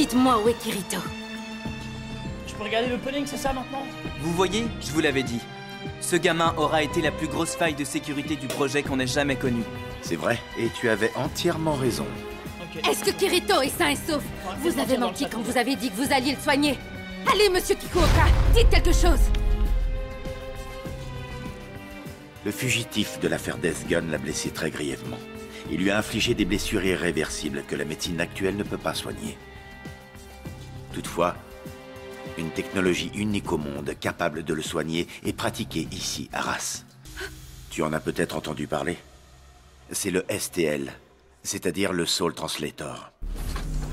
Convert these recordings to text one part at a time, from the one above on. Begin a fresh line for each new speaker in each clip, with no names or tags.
Dites-moi où est Kirito.
Je peux regarder l'opening, c'est ça maintenant?
Vous voyez, je vous l'avais dit. Ce gamin aura été la plus grosse faille de sécurité du projet qu'on ait jamais connue.
C'est vrai, et tu avais entièrement raison.
Ok.
Est-ce que Kirito est sain et sauf? Vous avez menti quand vous avez dit que vous alliez le soigner. Allez, monsieur Kikuoka, dites quelque chose.
Le fugitif de l'affaire Death Gun l'a blessé très grièvement. Il lui a infligé des blessures irréversibles que la médecine actuelle ne peut pas soigner. Toutefois, une technologie unique au monde capable de le soigner est pratiquée ici, à Arras. Tu en as peut-être entendu parler. C'est le STL, c'est-à-dire le Soul Translator.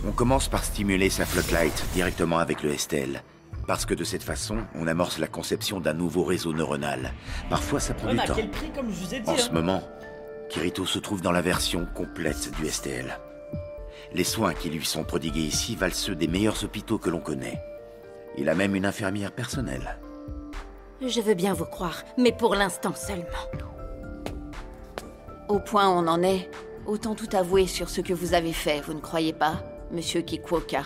On commence par stimuler sa Flocklight directement avec le STL. Parce que de cette façon, on amorce la conception d'un nouveau réseau neuronal. Parfois, ça prend
Ouais,
du
mais à
temps.
quel prix, comme je vous ai dit,
En
hein.
ce moment, Kirito se trouve dans la version complète du STL. Les soins qui lui sont prodigués ici valent ceux des meilleurs hôpitaux que l'on connaît. Il a même une infirmière personnelle.
Je veux bien vous croire, mais pour l'instant seulement.
Au point où on en est, autant tout avouer sur ce que vous avez fait, vous ne croyez pas, monsieur Kikuoka?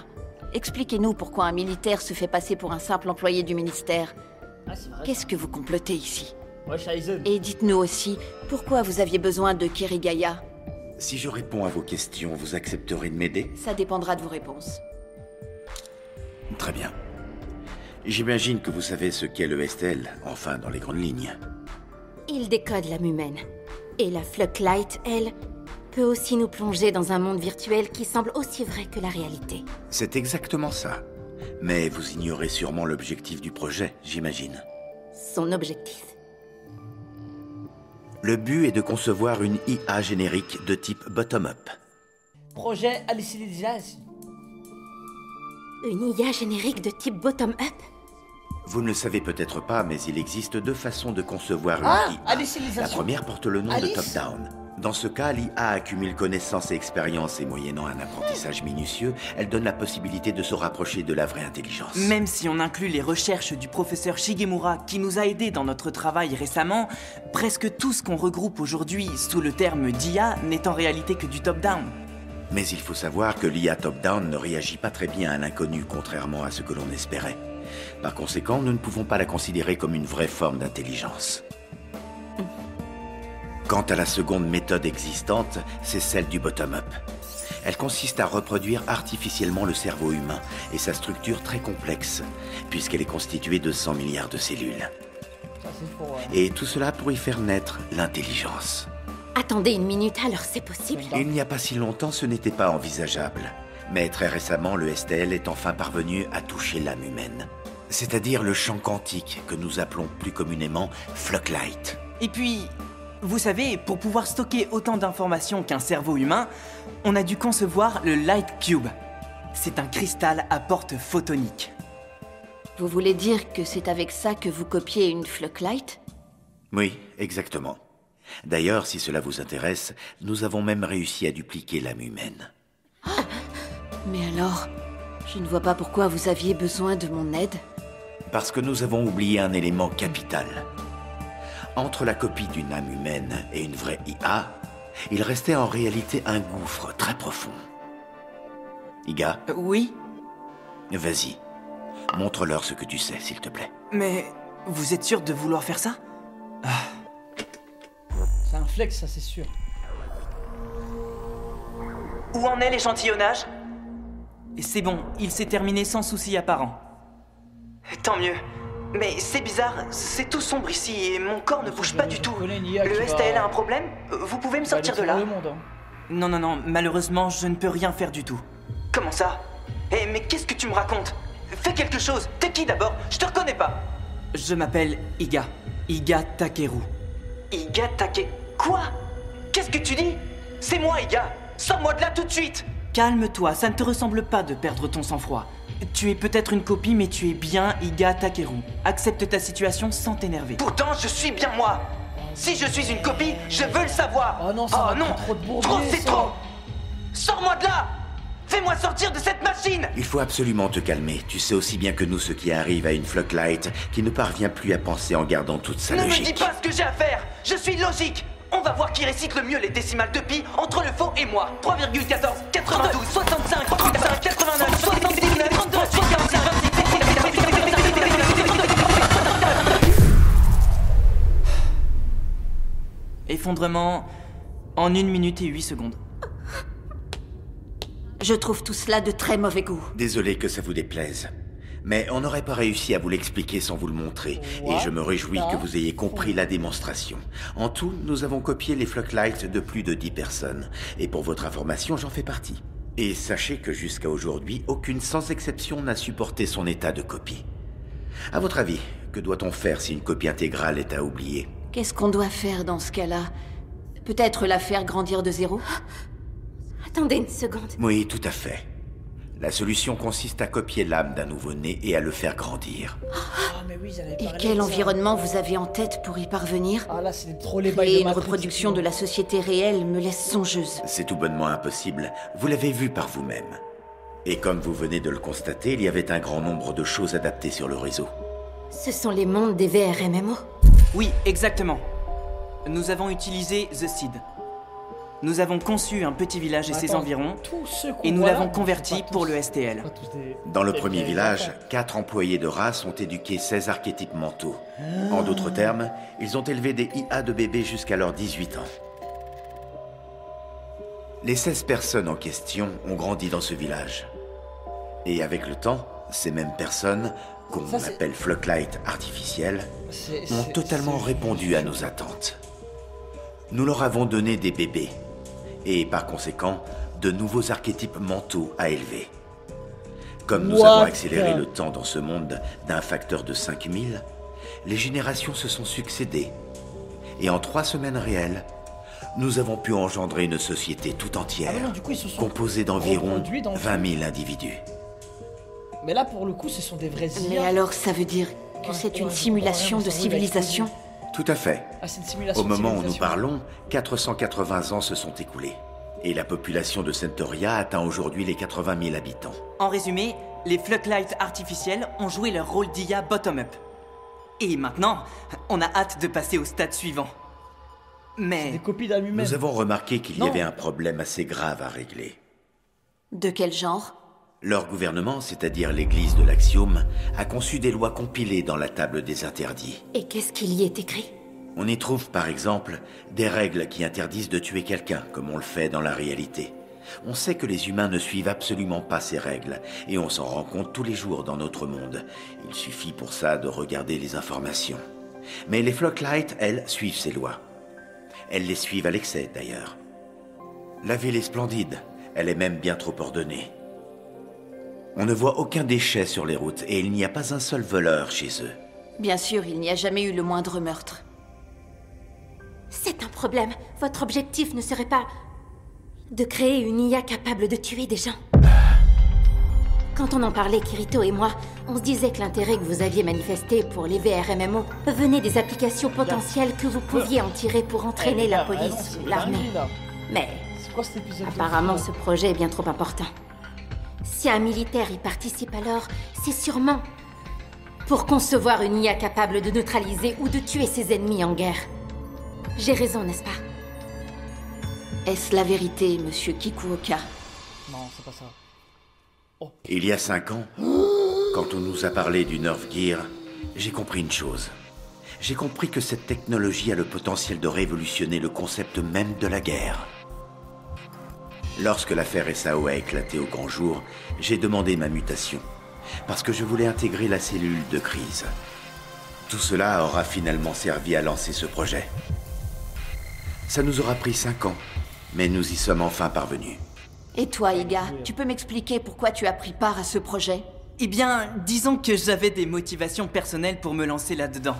Expliquez-nous pourquoi un militaire se fait passer pour un simple employé du ministère.
Ah, c'est vrai.
Qu'est-ce que vous complotez ici?
Ouais, Shaizen.
Et dites-nous aussi, pourquoi vous aviez besoin de Kirigaya?
Si je réponds à vos questions, vous accepterez de m'aider?
Ça dépendra de vos réponses.
Très bien. J'imagine que vous savez ce qu'est le STL, enfin dans les grandes lignes.
Il décode l'âme humaine. Et la Flocklight, elle, peut aussi nous plonger dans un monde virtuel qui semble aussi vrai que la réalité.
C'est exactement ça. Mais vous ignorez sûrement l'objectif du projet, j'imagine.
Son objectif.
Le but est de concevoir une IA générique de type bottom-up.
Projet hallucinogène.
Une IA générique de type bottom-up?
Vous ne le savez peut-être pas, mais il existe deux façons de concevoir une
Ah,
IA.
hallucinisation.
La première porte le nom
Alice.
de top-down. Dans ce cas, l'IA accumule connaissances et expériences et moyennant un apprentissage minutieux, elle donne la possibilité de se rapprocher de la vraie intelligence.
Même si on inclut les recherches du professeur Shigemura qui nous a aidés dans notre travail récemment, presque tout ce qu'on regroupe aujourd'hui sous le terme d'IA n'est en réalité que du top-down.
Mais il faut savoir que l'IA top-down ne réagit pas très bien à l'inconnu, contrairement à ce que l'on espérait. Par conséquent, nous ne pouvons pas la considérer comme une vraie forme d'intelligence. Quant à la seconde méthode existante, c'est celle du bottom-up. Elle consiste à reproduire artificiellement le cerveau humain et sa structure très complexe, puisqu'elle est constituée de 100 milliards de cellules.
Ça, c'est pour...
Et tout cela pour y faire naître l'intelligence.
Attendez une minute, alors c'est possible?
Il n'y a pas si longtemps, ce n'était pas envisageable. Mais très récemment, le STL est enfin parvenu à toucher l'âme humaine. C'est-à-dire le champ quantique que nous appelons plus communément Flocklight.
Et puis, vous savez, pour pouvoir stocker autant d'informations qu'un cerveau humain, on a dû concevoir le Light Cube. C'est un cristal à porte photonique.
Vous voulez dire que c'est avec ça que vous copiez une Flocklight?
Oui, exactement. D'ailleurs, si cela vous intéresse, nous avons même réussi à dupliquer l'âme humaine.
Mais alors, je ne vois pas pourquoi vous aviez besoin de mon aide.
Parce que nous avons oublié un élément capital. Entre la copie d'une âme humaine et une vraie IA, il restait en réalité un gouffre très profond. Iga,
Oui,
vas-y. Montre-leur ce que tu sais, s'il te plaît.
mais vous êtes sûr de vouloir faire ça?
C'est un flex, ça, c'est sûr.
Où en est l'échantillonnage? C'est bon, il s'est terminé sans souci apparent. Tant mieux. Mais c'est bizarre, c'est tout sombre ici et mon corps ne bouge pas du tout. Le STL a un problème? Vous pouvez me sortir de là?
Le monde, hein.
Non, non, non, malheureusement, je ne peux rien faire du tout. Comment ça? Eh, mais qu'est-ce que tu me racontes? Fais quelque chose. T'es qui d'abord? Je te reconnais pas. Je m'appelle Iga. Iga Takeru. Iga Take... Quoi? Qu'est-ce que tu dis? C'est moi, Iga. Sors-moi de là tout de suite. Calme-toi, ça ne te ressemble pas de perdre ton sang-froid. Tu es peut-être une copie, mais tu es bien Iga Takeru. Accepte ta situation sans t'énerver. Pourtant, je suis bien moi. Si je suis une copie, je veux le savoir.
Oh non, ça va trop de bourbier,
Trop, c'est
ça.
trop. Sors-moi de là. Fais-moi sortir de cette machine.
Il faut absolument te calmer. Tu sais aussi bien que nous ce qui arrive à une Flocklight qui ne parvient plus à penser en gardant toute sa
Ne me
logique.
dis pas ce que j'ai à faire. Je suis logique. On va voir qui récite le mieux les décimales de pi entre le faux et moi. 3,14, 92, 65, 35, 89, 70. l'effondrement en 1 minute et 8 secondes.
Je trouve tout cela de très mauvais goût.
Désolé que ça vous déplaise. Mais on n'aurait pas réussi à vous l'expliquer sans vous le montrer. Et je me réjouis que vous ayez compris la démonstration. En tout, nous avons copié les Flocklights de plus de 10 personnes. Et pour votre information, j'en fais partie. Et sachez que jusqu'à aujourd'hui, aucune sans exception n'a supporté son état de copie. À votre avis, que doit-on faire si une copie intégrale est à oublier?
Qu'est-ce qu'on doit faire dans ce cas-là? Peut-être la faire grandir de zéro?
Attendez une seconde.
Oui, tout à fait. La solution consiste à copier l'âme d'un nouveau-né et à le faire grandir.
Ah, mais oui, j'avais
Et
parlé
quel
de ça.
environnement vous avez en tête pour y parvenir?
Ah là, c'est trop les bails
Créer
de
une
Matrix,
reproduction de la société réelle me laisse songeuse.
C'est tout bonnement impossible. Vous l'avez vu par vous-même. Et comme vous venez de le constater, il y avait un grand nombre de choses adaptées sur le réseau.
Ce sont les mondes des VRMMO.
Oui, exactement. Nous avons utilisé The Seed. Nous avons conçu un petit village et ses
Attends,
environs,
tous ceux qu'on
et nous
voit là,
l'avons
c'est
converti
pas
pour
tous-
le STL.
pas tous des-
Dans le
des
premier
vrais
village,
enfants.
4 employés de race ont éduqué 16 archétypes mentaux. En d'autres termes, ils ont élevé des IA de bébés jusqu'à leurs 18 ans. Les 16 personnes en question ont grandi dans ce village. Et avec le temps, ces mêmes personnes, qu'on
Ça, c'est-
appelle Flocklight artificiels, ont totalement répondu à nos attentes. Nous leur avons donné des bébés, et par conséquent, de nouveaux archétypes mentaux à élever. Comme nous avons accéléré le temps dans ce monde d'un facteur de 5000, les générations se sont succédées. Et en 3 semaines réelles, nous avons pu engendrer une société tout entière,
Ah non, du coup, ils se sont
composée d'environ
reproduits dans le
20 000 individus.
Mais là, pour le coup, ce sont des vrais
Mais
IA.
alors, ça veut dire que
Ouais,
c'est une
ouais,
simulation
ouais,
de
ça va
civilisation?
Tout à fait.
Ah, c'est une simulation
Au
de
moment où nous
civilisation.
parlons, 480 ans se sont écoulés. Et la population de Centauria atteint aujourd'hui les 80 000 habitants.
En résumé, les Flocklights artificiels ont joué leur rôle d'IA bottom-up. Et maintenant, on a hâte de passer au stade suivant.
Des
Mais
copies d'âme humaine.
Nous avons remarqué qu'il y
Non.
avait un problème assez grave à régler.
De quel genre?
Leur gouvernement, c'est-à-dire l'église de l'Axiome, a conçu des lois compilées dans la table des interdits.
Et qu'est-ce qu'il y est écrit?
On y trouve par exemple des règles qui interdisent de tuer quelqu'un, comme on le fait dans la réalité. On sait que les humains ne suivent absolument pas ces règles, et on s'en rend compte tous les jours dans notre monde. Il suffit pour ça de regarder les informations. Mais les Flocklights, elles, suivent ces lois. Elles les suivent à l'excès, d'ailleurs. La ville est splendide, elle est même bien trop ordonnée. On ne voit aucun déchet sur les routes, et il n'y a pas un seul voleur chez eux.
Bien sûr, il n'y a jamais eu le moindre meurtre.
C'est un problème. Votre objectif ne serait pas de créer une IA capable de tuer des gens. Quand on en parlait, Kirito et moi, on se disait que l'intérêt que vous aviez manifesté pour les VRMMO venait des applications potentielles que vous pouviez en tirer pour entraîner la police ou l'armée. Mais
C'est quoi cet épisode de
apparemment,
fou,
ce projet est bien trop important. Si un militaire y participe alors, c'est sûrement pour concevoir une IA capable de neutraliser ou de tuer ses ennemis en guerre. J'ai raison, n'est-ce pas?
Est-ce la vérité, monsieur Kikuoka?
Non, c'est pas ça.
Il y a 5 ans, quand on nous a parlé du Nerf Gear, j'ai compris une chose. J'ai compris que cette technologie a le potentiel de révolutionner le concept même de la guerre. Lorsque l'affaire SAO a éclaté au grand jour, j'ai demandé ma mutation, parce que je voulais intégrer la cellule de crise. Tout cela aura finalement servi à lancer ce projet. Ça nous aura pris 5 ans, mais nous y sommes enfin parvenus.
Et toi, Iga, tu peux m'expliquer pourquoi tu as pris part à ce projet?
Eh bien, disons que j'avais des motivations personnelles pour me lancer là-dedans.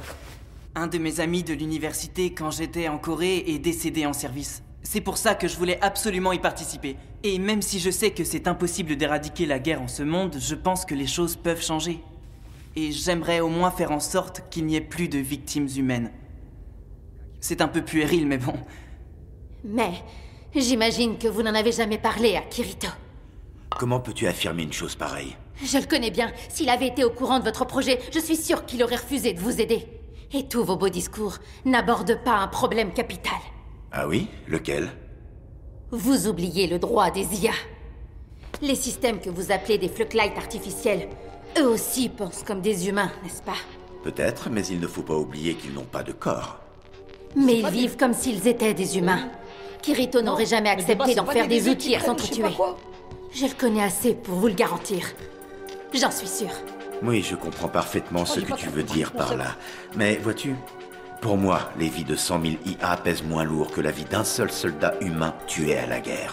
Un de mes amis de l'université quand j'étais en Corée est décédé en service. C'est pour ça que je voulais absolument y participer. Et même si je sais que c'est impossible d'éradiquer la guerre en ce monde, je pense que les choses peuvent changer. Et j'aimerais au moins faire en sorte qu'il n'y ait plus de victimes humaines. C'est un peu puéril, mais bon.
Mais j'imagine que vous n'en avez jamais parlé à Kirito.
Comment peux-tu affirmer une chose pareille?
Je le connais bien. S'il avait été au courant de votre projet, je suis sûre qu'il aurait refusé de vous aider. Et tous vos beaux discours n'abordent pas un problème capital.
Ah oui? Lequel?
Vous oubliez le droit des IA. Les systèmes que vous appelez des Flocklights artificiels, eux aussi pensent comme des humains, n'est-ce pas?
Peut-être, mais il ne faut pas oublier qu'ils n'ont pas de corps.
Mais ils vivent comme s'ils étaient des humains. Kirito n'aurait jamais accepté d'en faire des outils à s'entretuer. Je le connais assez pour vous le garantir. J'en suis sûre.
Oui, je comprends parfaitement ce que tu veux dire par là. Mais vois-tu, pour moi, les vies de 100 000 IA pèsent moins lourd que la vie d'un seul soldat humain tué à la guerre.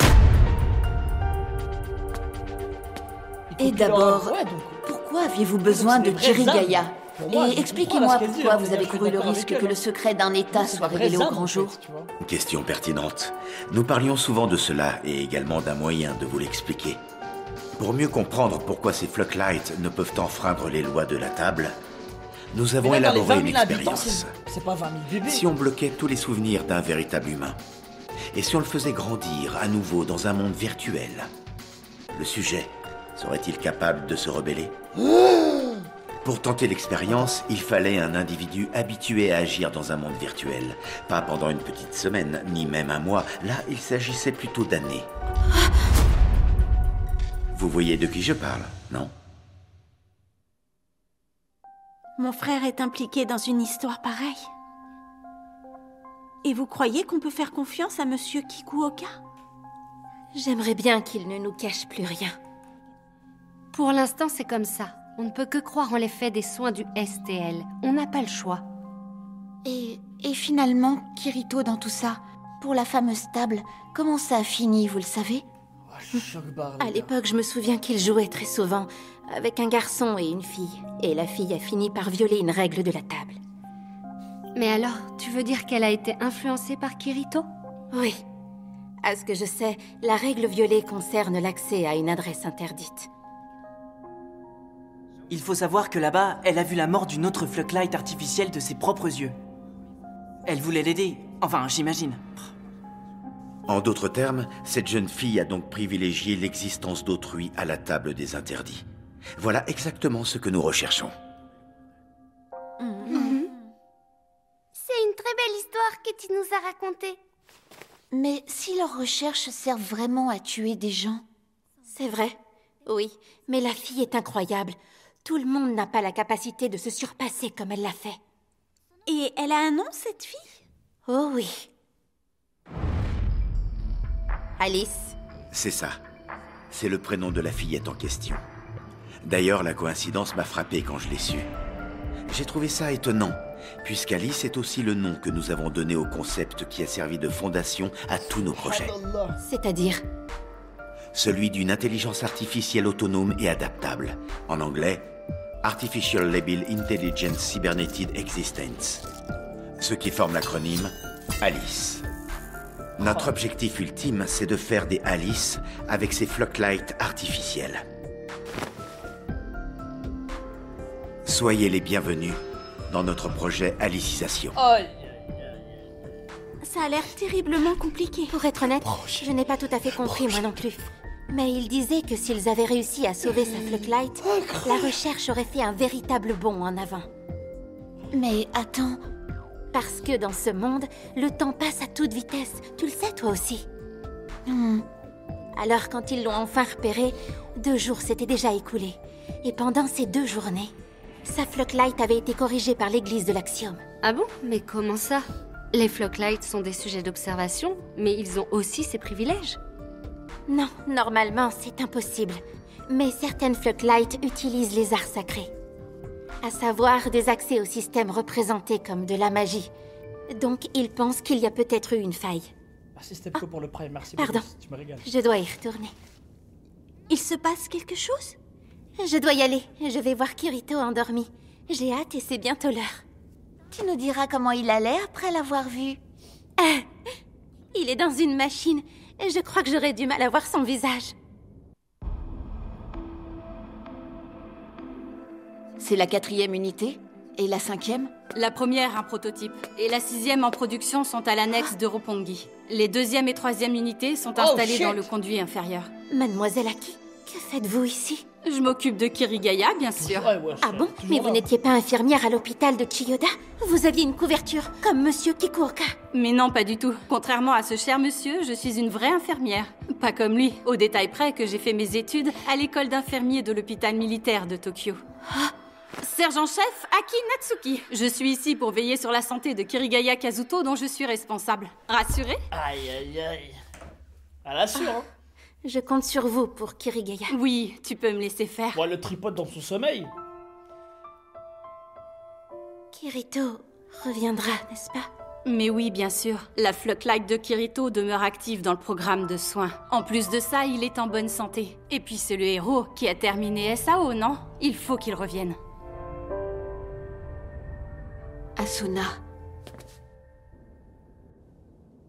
Et d'abord, pourquoi aviez-vous besoin de Kirigaya? Et expliquez-moi pourquoi vous avez couru le risque que le secret d'un État soit révélé au grand jour.
Question pertinente. Nous parlions souvent de cela et également d'un moyen de vous l'expliquer. Pour mieux comprendre pourquoi ces Flocklights ne peuvent enfreindre les lois de la table, nous avons élaboré une expérience.
C'est pas 20 000 bébés.
Si on bloquait tous les souvenirs d'un véritable humain, et si on le faisait grandir à nouveau dans un monde virtuel, le sujet serait-il capable de se rebeller? Pour tenter l'expérience, il fallait un individu habitué à agir dans un monde virtuel. Pas pendant une petite semaine, ni même un mois. Là, il s'agissait plutôt d'années. Vous voyez de qui je parle, non?
Mon frère est impliqué dans une histoire pareille. Et vous croyez qu'on peut faire confiance à Monsieur Kikuoka?
J'aimerais bien qu'il ne nous cache plus rien.
Pour l'instant, c'est comme ça. On ne peut que croire en l'effet des soins du STL. On n'a pas le choix.
Et finalement, Kirito dans tout ça, pour la fameuse table, comment ça a fini, vous le savez?
À l'époque, je me souviens qu'il jouait très souvent avec un garçon et une fille. Et la fille a fini par violer une règle de la table.
Mais alors, tu veux dire qu'elle a été influencée par Kirito?
Oui. À ce que je sais, la règle violée concerne l'accès à une adresse interdite.
Il faut savoir que là-bas, elle a vu la mort d'une autre Flocklight artificielle de ses propres yeux. Elle voulait l'aider. Enfin, j'imagine.
En d'autres termes, cette jeune fille a donc privilégié l'existence d'autrui à la table des interdits. Voilà exactement ce que nous recherchons.
C'est une très belle histoire que tu nous as racontée.
Mais si leurs recherches servent vraiment à tuer des gens...
C'est vrai, oui, mais la fille est incroyable. Tout le monde n'a pas la capacité de se surpasser comme elle l'a fait.
Et elle a un nom, cette fille?
Oh oui. Alice.
C'est ça. C'est le prénom de la fillette en question. D'ailleurs, la coïncidence m'a frappé quand je l'ai su. J'ai trouvé ça étonnant, puisqu'Alice est aussi le nom que nous avons donné au concept qui a servi de fondation à tous nos projets.
C'est-à-dire?
Celui d'une intelligence artificielle autonome et adaptable. En anglais, Artificial Labile Intelligence Cybernetic Existence. Ce qui forme l'acronyme ALICE. Notre objectif ultime, c'est de faire des Alice avec ces Flocklights artificiels. Soyez les bienvenus dans notre projet Alicisation.
Ça a l'air terriblement compliqué.
Pour être honnête, je n'ai pas tout à fait compris moi non plus. Mais il disait que s'ils avaient réussi à sauver sa Flocklight, la recherche aurait fait un véritable bond en avant.
Mais attends...
Parce que dans ce monde, le temps passe à toute vitesse. Tu le sais toi aussi. Alors quand ils l'ont enfin repéré, 2 jours s'étaient déjà écoulés. Et pendant ces 2 journées, sa Flocklight avait été corrigée par l'église de l'Axiome.
Ah bon? Mais comment ça? Les Flocklights sont des sujets d'observation, mais ils ont aussi ces privilèges.
Non, normalement, c'est impossible. Mais certaines Flocklights utilisent les arts sacrés. À savoir des accès au système représentés comme de la magie. Donc, ils pensent qu'il y a peut-être eu une faille.
Merci Stepco pour le prime, merci
pardon.
beaucoup, tu me régales.
Je dois y retourner.
Il se passe quelque chose?
Je dois y aller. Je vais voir Kirito endormi. J'ai hâte et c'est bientôt l'heure.
Tu nous diras comment il allait après l'avoir vu.
Il est dans une machine. Je crois que j'aurais du mal à voir son visage.
C'est la 4e unité? Et la 5e?
La première, un prototype, et la 6e en production sont à l'annexe de Roppongi. Les 2e et 3e unités sont installées dans le conduit inférieur.
Mademoiselle Aki, que faites-vous ici?
Je m'occupe de Kirigaya, bien sûr.
Ah bon? Mais vous n'étiez pas infirmière à l'hôpital de Chiyoda? Vous aviez une couverture, comme Monsieur Kikuoka.
Mais non, pas du tout. Contrairement à ce cher monsieur, je suis une vraie infirmière. Pas comme lui, au détail près que j'ai fait mes études à l'école d'infirmiers de l'hôpital militaire de Tokyo. Sergent-chef Aki Natsuki. Je suis ici pour veiller sur la santé de Kirigaya Kazuto dont je suis responsable. Rassuré?
Aïe, aïe, aïe. Elle assure, hein.
Je compte sur vous pour Kirigaya.
Oui, tu peux me laisser faire.
Bon, elle le tripote dans son sommeil.
Kirito reviendra, n'est-ce pas?
Mais oui, bien sûr. La Flocklight de Kirito demeure active dans le programme de soins. En plus de ça, il est en bonne santé. Et puis c'est le héros qui a terminé SAO, non? Il faut qu'il revienne.
Asuna.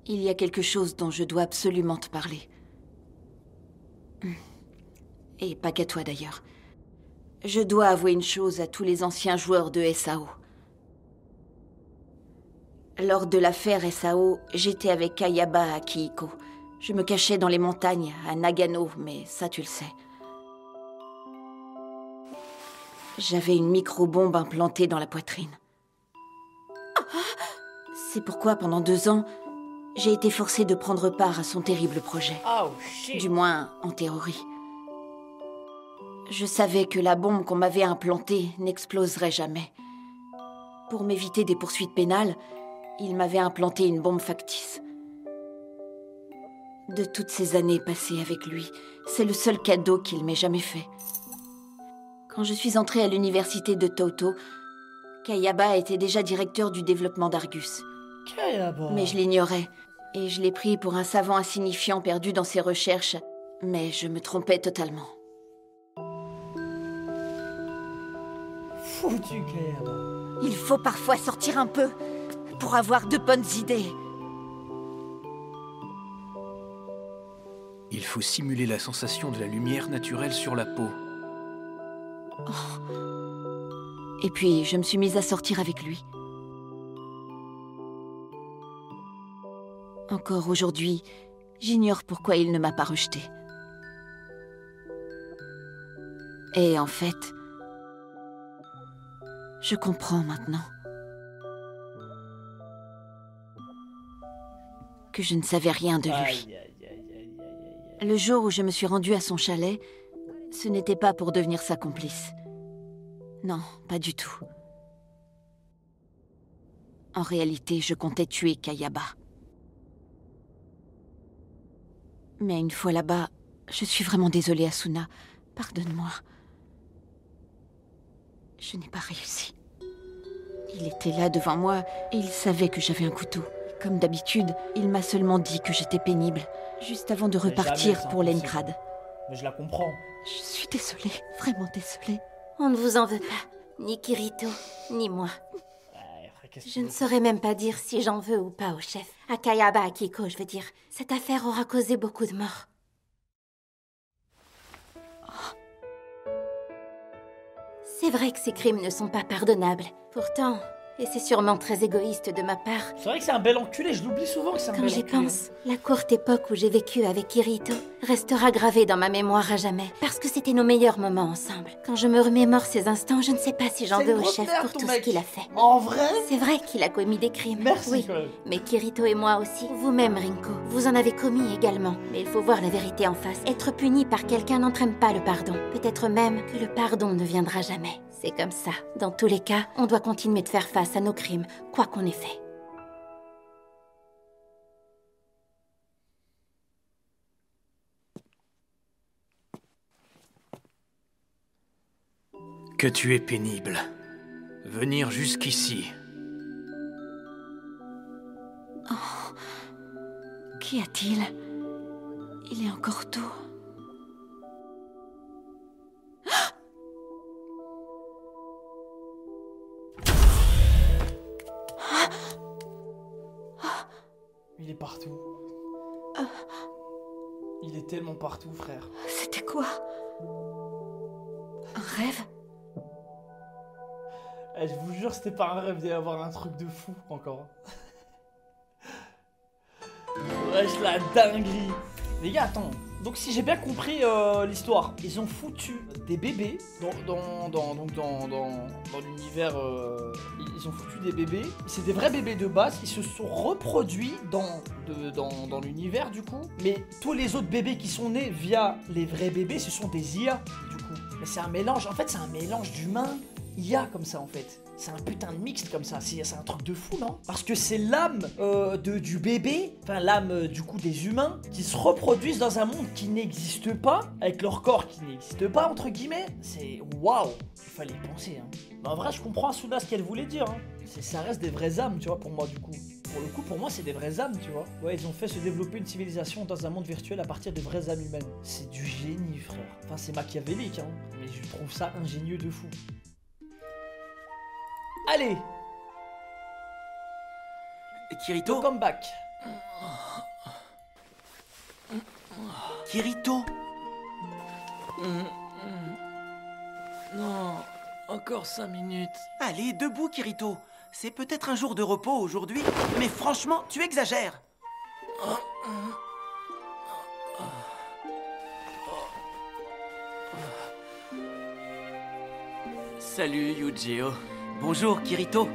Il y a quelque chose dont je dois absolument te parler. Et pas qu'à toi d'ailleurs. Je dois avouer une chose à tous les anciens joueurs de SAO. Lors de l'affaire SAO, j'étais avec Kayaba Akihiko. Je me cachais dans les montagnes, à Nagano, mais ça tu le sais. J'avais une micro-bombe implantée dans la poitrine. C'est pourquoi, pendant 2 ans, j'ai été forcée de prendre part à son terrible projet.
Oh, shit.
Du moins, en théorie. Je savais que la bombe qu'on m'avait implantée n'exploserait jamais. Pour m'éviter des poursuites pénales, il m'avait implanté une bombe factice. De toutes ces années passées avec lui, c'est le seul cadeau qu'il m'ait jamais fait. Quand je suis entrée à l'université de Tauto, Kayaba était déjà directeur du développement d'Argus.
Kayaba.
Mais je l'ignorais, et je l'ai pris pour un savant insignifiant perdu dans ses recherches, mais je me trompais totalement.
Foutu Kayaba.
Il faut parfois sortir un peu pour avoir de bonnes idées.
Il faut simuler la sensation de la lumière naturelle sur la peau.
Et puis, je me suis mise à sortir avec lui. Encore aujourd'hui, j'ignore pourquoi il ne m'a pas rejetée. Et en fait, je comprends maintenant que je ne savais rien de lui.
Aïe, aïe, aïe, aïe, aïe, aïe.
Le jour où je me suis rendue à son chalet, ce n'était pas pour devenir sa complice. Non, pas du tout. En réalité, je comptais tuer Kayaba. Mais une fois là-bas, je suis vraiment désolée, Asuna. Pardonne-moi. Je n'ai pas réussi. Il était là devant moi et il savait que j'avais un couteau. Comme d'habitude, il m'a seulement dit que j'étais pénible, juste avant de
Mais
repartir
jamais, c'est
pour
impossible.
Lenkrad.
Mais je la comprends.
Je suis désolée, vraiment désolée.
On ne vous en veut pas. Ni Kirito, ni moi.
Ouais, frère, qu'est-ce que
Je
tu
ne
veux
saurais même pas dire si j'en veux ou pas au chef. À Kayaba Akihiko, je veux dire. Cette affaire aura causé beaucoup de morts. C'est vrai que ces crimes ne sont pas pardonnables. Pourtant, et c'est sûrement très égoïste de ma part,
C'est vrai que c'est un bel enculé, je l'oublie souvent que c'est un
quand
bel
j'y
enculé.
pense, la courte époque où j'ai vécu avec Kirito restera gravée dans ma mémoire à jamais. Parce que c'était nos meilleurs moments ensemble. Quand je me remémore ces instants, je ne sais pas si j'en
C'est
veux
une
au
grosse
chef
merde,
pour
ton
tout ce
mec.
qu'il a fait.
En vrai?
C'est vrai qu'il a commis des crimes.
Merci
Oui.
quand même.
Mais Kirito et moi aussi. Vous-même, Rinko. Vous en avez commis également. Mais il faut voir la vérité en face. Être puni par quelqu'un n'entraîne pas le pardon. Peut-être même que le pardon ne viendra jamais. C'est comme ça. Dans tous les cas, on doit continuer de faire face à nos crimes, quoi qu'on ait fait.
Que tu es pénible. Venir jusqu'ici.
Qu'y a-t-il? Il est encore tôt.
Il est partout. Il est tellement partout, frère.
C'était quoi? Un rêve?
Eh, je vous jure, c'était pas un rêve d'y avoir un truc de fou encore. Wesh, la dinguerie. Les gars, attends. Donc, si j'ai bien compris l'histoire, ils ont foutu des bébés dans l'univers. Ils ont foutu des bébés. C'est des vrais bébés de base. Ils se sont reproduits dans l'univers, du coup. Mais tous les autres bébés qui sont nés via les vrais bébés, ce sont des IA, du coup. Mais c'est un mélange. En fait, c'est un mélange d'humains. IA comme ça en fait. C'est un putain de mixte comme ça, c'est un truc de fou, non? Parce que c'est l'âme du bébé, enfin l'âme du coup des humains, qui se reproduisent dans un monde qui n'existe pas, avec leur corps qui n'existe pas, entre guillemets. C'est waouh, il fallait y penser. Hein. Mais en vrai, je comprends Asuna ce qu'elle voulait dire. Hein. Ça reste des vraies âmes, tu vois, pour moi du coup. Pour le coup, pour moi, c'est des vraies âmes, tu vois. Ouais, ils ont fait se développer une civilisation dans un monde virtuel à partir de vraies âmes humaines. C'est du génie, frère. Enfin, c'est machiavélique, hein. Mais je trouve ça ingénieux de fou. Allez,
Kirito?
welcome back.
Kirito?
Non, encore 5 minutes.
Allez, debout, Kirito. C'est peut-être un jour de repos aujourd'hui, mais franchement, tu exagères.
Salut, Yujiro.
Bonjour, Kirito.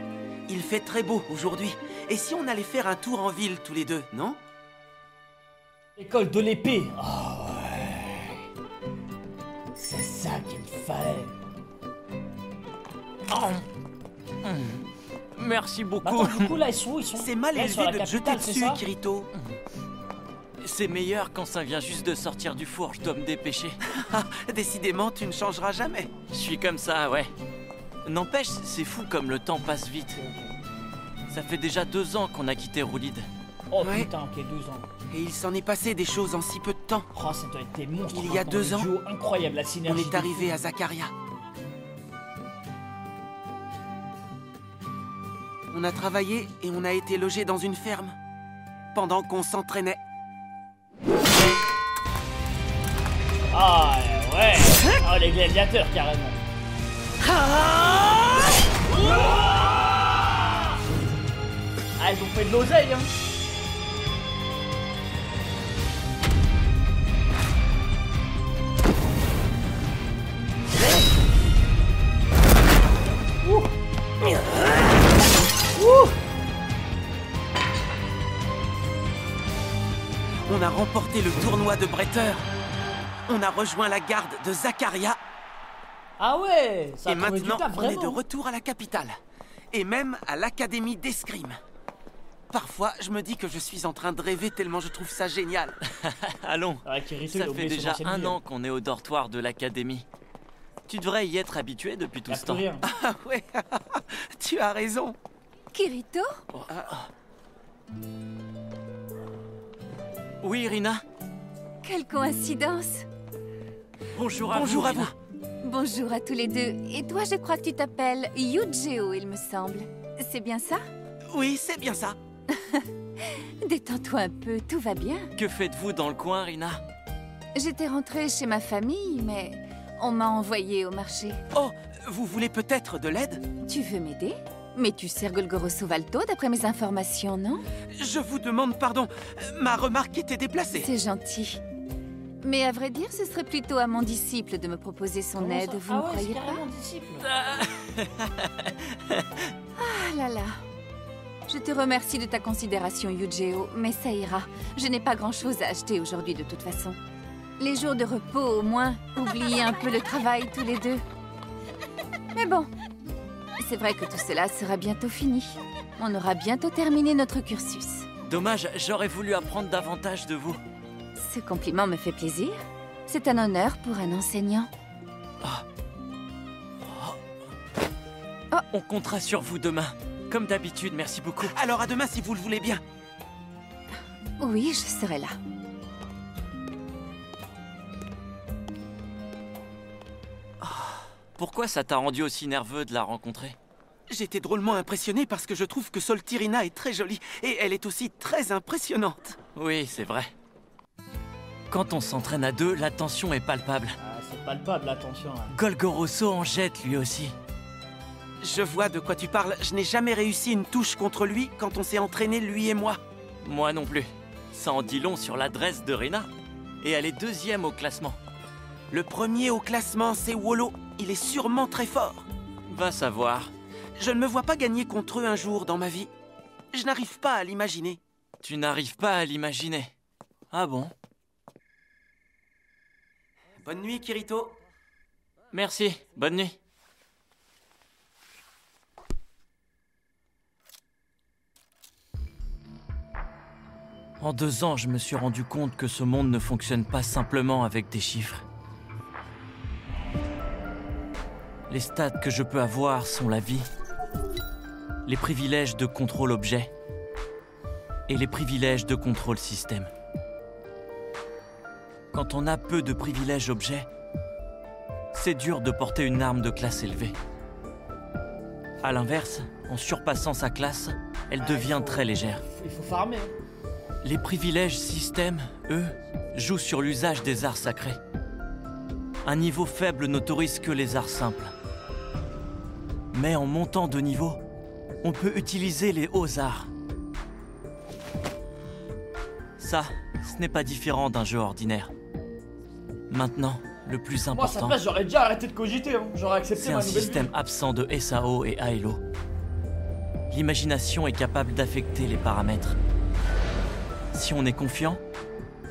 Il fait très beau aujourd'hui. Et si on allait faire un tour en ville tous les deux, non?
École de l'épée. Oh ouais. C'est ça qu'il fallait. Oh.
Merci beaucoup.
Attends, du coup, là, ils sont où?
C'est mal
là,
élevé de te jeter
c'est
dessus,
ça
Kirito.
C'est meilleur quand ça vient juste de sortir du four, je dois me dépêcher.
Décidément, tu ne changeras jamais.
Je suis comme ça, ouais. N'empêche, c'est fou comme le temps passe vite. Ça fait déjà 2 ans qu'on a quitté Roulide.
Oh
Ouais.
putain, ok, 2 ans.
Et il s'en est passé des choses en si peu de temps.
Oh, ça doit être des monstres.
Il y a
maintenant,
2
le
ans,
duo incroyable, la
On
synergie.
est arrivé à Zakaria. On a travaillé et on a été logé dans une ferme. Pendant qu'on s'entraînait.
Ah ouais. Oh, les gladiateurs, carrément. Ah, ils ont fait de l'oseille, hein.
On a remporté le tournoi de bretteur. On a rejoint la garde de Zakaria.
Ah ouais, ça a
Et
trouvé du
maintenant,
taf,
on est de
vraiment.
retour à la capitale. Et même à l'académie d'escrime. Parfois, je me dis que je suis en train de rêver tellement je trouve ça génial.
Allons,
Ouais, Kirito, il a
ça fait
oublié son
déjà
ancienne
1
vie,
an
hein.
qu'on est au dortoir de l'académie. Tu devrais y être habitué depuis tout
Y a
ce
plus
temps.
rien.
Ah ouais, tu as raison.
Kirito?
Oui, Rina.
Quelle coïncidence!
Bonjour à
Bonjour
vous,
à
Rina.
vous.
Bonjour à tous les deux. Et toi, je crois que tu t'appelles Yujiro, il me semble. C'est bien ça?
Oui, c'est bien ça.
Détends-toi un peu, tout va bien.
Que faites-vous dans le coin, Rina?
J'étais rentrée chez ma famille, mais on m'a envoyée au marché.
Oh, vous voulez peut-être de l'aide?
Tu veux m'aider? Mais tu sers Golgoroso Valto, d'après mes informations, non?
Je vous demande pardon. Ma remarque était déplacée.
C'est gentil. Mais à vrai dire, ce serait plutôt à mon disciple de me proposer son
Comment
aide,
ça?
vous
Ah
ne
ouais,
croyez
c'est
pas?
carrément disciple.
Ah là là. Je te remercie de ta considération, Yujiro, mais ça ira. Je n'ai pas grand-chose à acheter aujourd'hui de toute façon. Les jours de repos, au moins, oubliez un peu le travail tous les deux. Mais bon, c'est vrai que tout cela sera bientôt fini. On aura bientôt terminé notre cursus.
Dommage, j'aurais voulu apprendre davantage de vous.
Ce compliment me fait plaisir. C'est un honneur pour un enseignant.
On comptera sur vous demain. Comme d'habitude, merci beaucoup.
Alors à demain si vous le voulez bien.
Oui, je serai là.
Pourquoi ça t'a rendu aussi nerveux de la rencontrer?
J'étais drôlement impressionné parce que je trouve que Soltyrina est très jolie et elle est aussi très impressionnante.
Oui, c'est vrai. Quand on s'entraîne à deux, la tension est palpable.
Ah, c'est palpable, attention. Hein.
Golgoroso en jette lui aussi.
Je vois de quoi tu parles. Je n'ai jamais réussi une touche contre lui quand on s'est entraîné, lui et moi.
Moi non plus. Ça en dit long sur l'adresse de Rina. Et elle est 2e au classement.
Le premier au classement, c'est Wolo. Il est sûrement très fort.
Va savoir.
Je ne me vois pas gagner contre eux un jour dans ma vie. Je n'arrive pas à l'imaginer.
Tu n'arrives pas à l'imaginer. Ah bon?
Bonne nuit, Kirito.
Merci, bonne nuit. En 2 ans, je me suis rendu compte que ce monde ne fonctionne pas simplement avec des chiffres. Les stats que je peux avoir sont la vie, les privilèges de contrôle objet et les privilèges de contrôle système. Quand on a peu de privilèges objets, c'est dur de porter une arme de classe élevée. À l'inverse, en surpassant sa classe, elle devient très légère.
Il faut farmer.
Les privilèges système, eux, jouent sur l'usage des arts sacrés. Un niveau faible n'autorise que les arts simples. Mais en montant de niveau, on peut utiliser les hauts arts. Ça, ce n'est pas différent d'un jeu ordinaire. Maintenant, le plus
Moi, à sa
important,
place, j'aurais déjà arrêté de cogiter. Hein. J'aurais accepté
c'est
ma
un
nouvelle
système
vie.
absent de SAO et Halo. L'imagination est capable d'affecter les paramètres. Si on est confiant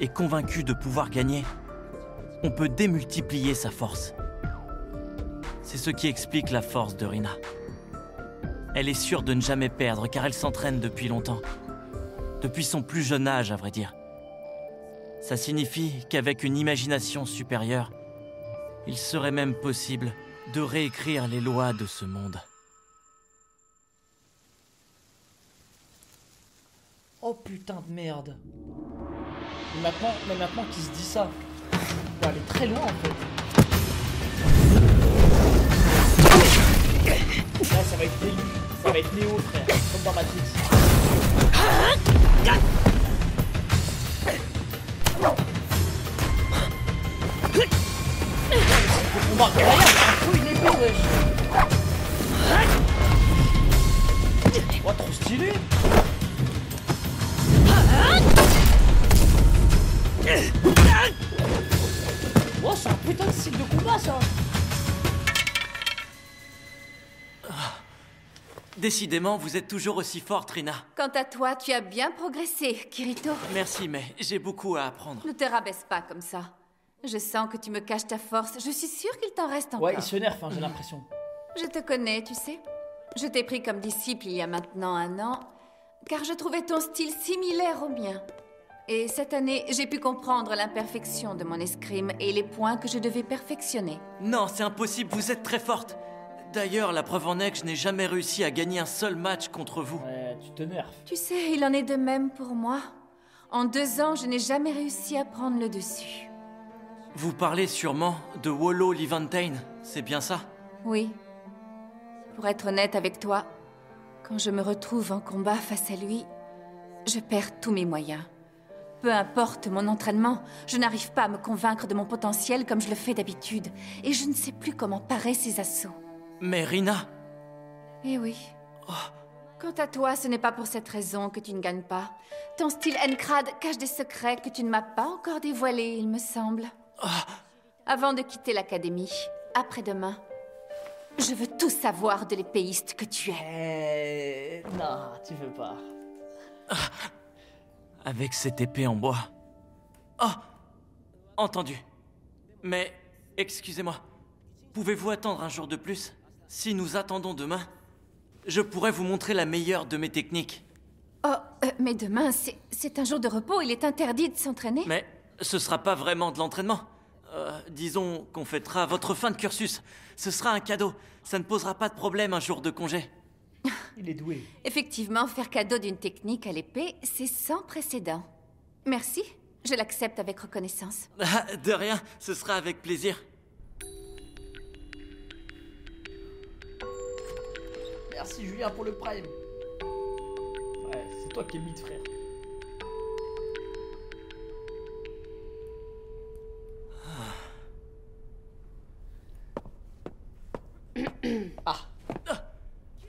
et convaincu de pouvoir gagner, on peut démultiplier sa force. C'est ce qui explique la force de Rina. Elle est sûre de ne jamais perdre car elle s'entraîne depuis longtemps. Depuis son plus jeune âge, à vrai dire. Ça signifie qu'avec une imagination supérieure, il serait même possible de réécrire les lois de ce monde.
Oh putain de merde. Mais maintenant qu'il se dit ça, on va aller très loin en fait. Là ça va être Néo, ça va être Néo frère, comme dans Matrix. Faut combattre derrière, il faut une épée wesh. Oh trop stylé. Oh, c'est un putain de style de combat, ça.
Décidément, vous êtes toujours aussi forte, Rina.
Quant à toi, tu as bien progressé, Kirito.
Merci, mais j'ai beaucoup à apprendre.
Ne te rabaisse pas comme ça. Je sens que tu me caches ta force. Je suis sûre qu'il t'en reste encore.
Ouais, il se nerf, hein, j'ai l'impression.
Je te connais, tu sais. Je t'ai pris comme disciple il y a maintenant 1 an, car je trouvais ton style similaire au mien. Et cette année, j'ai pu comprendre l'imperfection de mon escrime et les points que je devais perfectionner.
Non, c'est impossible, vous êtes très forte. D'ailleurs, la preuve en est que je n'ai jamais réussi à gagner un seul match contre vous.
Ouais, tu te nerfs.
Tu sais, il en est de même pour moi. En 2 ans, je n'ai jamais réussi à prendre le dessus.
Vous parlez sûrement de Wollo Levantine, c'est bien ça?
Oui. Pour être honnête avec toi, quand je me retrouve en combat face à lui, je perds tous mes moyens. Peu importe mon entraînement, je n'arrive pas à me convaincre de mon potentiel comme je le fais d'habitude. Et je ne sais plus comment parer ses assauts.
Mais Rina...
Eh oui. Quant à toi, ce n'est pas pour cette raison que tu ne gagnes pas. Ton style Encrad cache des secrets que tu ne m'as pas encore dévoilés, il me semble. Avant de quitter l'académie, après-demain, je veux tout savoir de l'épéiste que tu es.
Non, tu veux pas.
Avec cette épée en bois... Oh! Entendu. Mais, excusez-moi, pouvez-vous attendre un jour de plus? Si nous attendons demain, je pourrais vous montrer la meilleure de mes techniques.
Oh, mais demain, c'est un jour de repos, il est interdit de s'entraîner.
Mais ce sera pas vraiment de l'entraînement. Disons qu'on fêtera votre fin de cursus. Ce sera un cadeau. Ça ne posera pas de problème un jour de congé.
Il est doué.
Effectivement, faire cadeau d'une technique à l'épée, c'est sans précédent. Merci, je l'accepte avec reconnaissance.
De rien, ce sera avec plaisir.
Merci Julien pour le prime. Ouais, c'est toi qui es mythe, frère.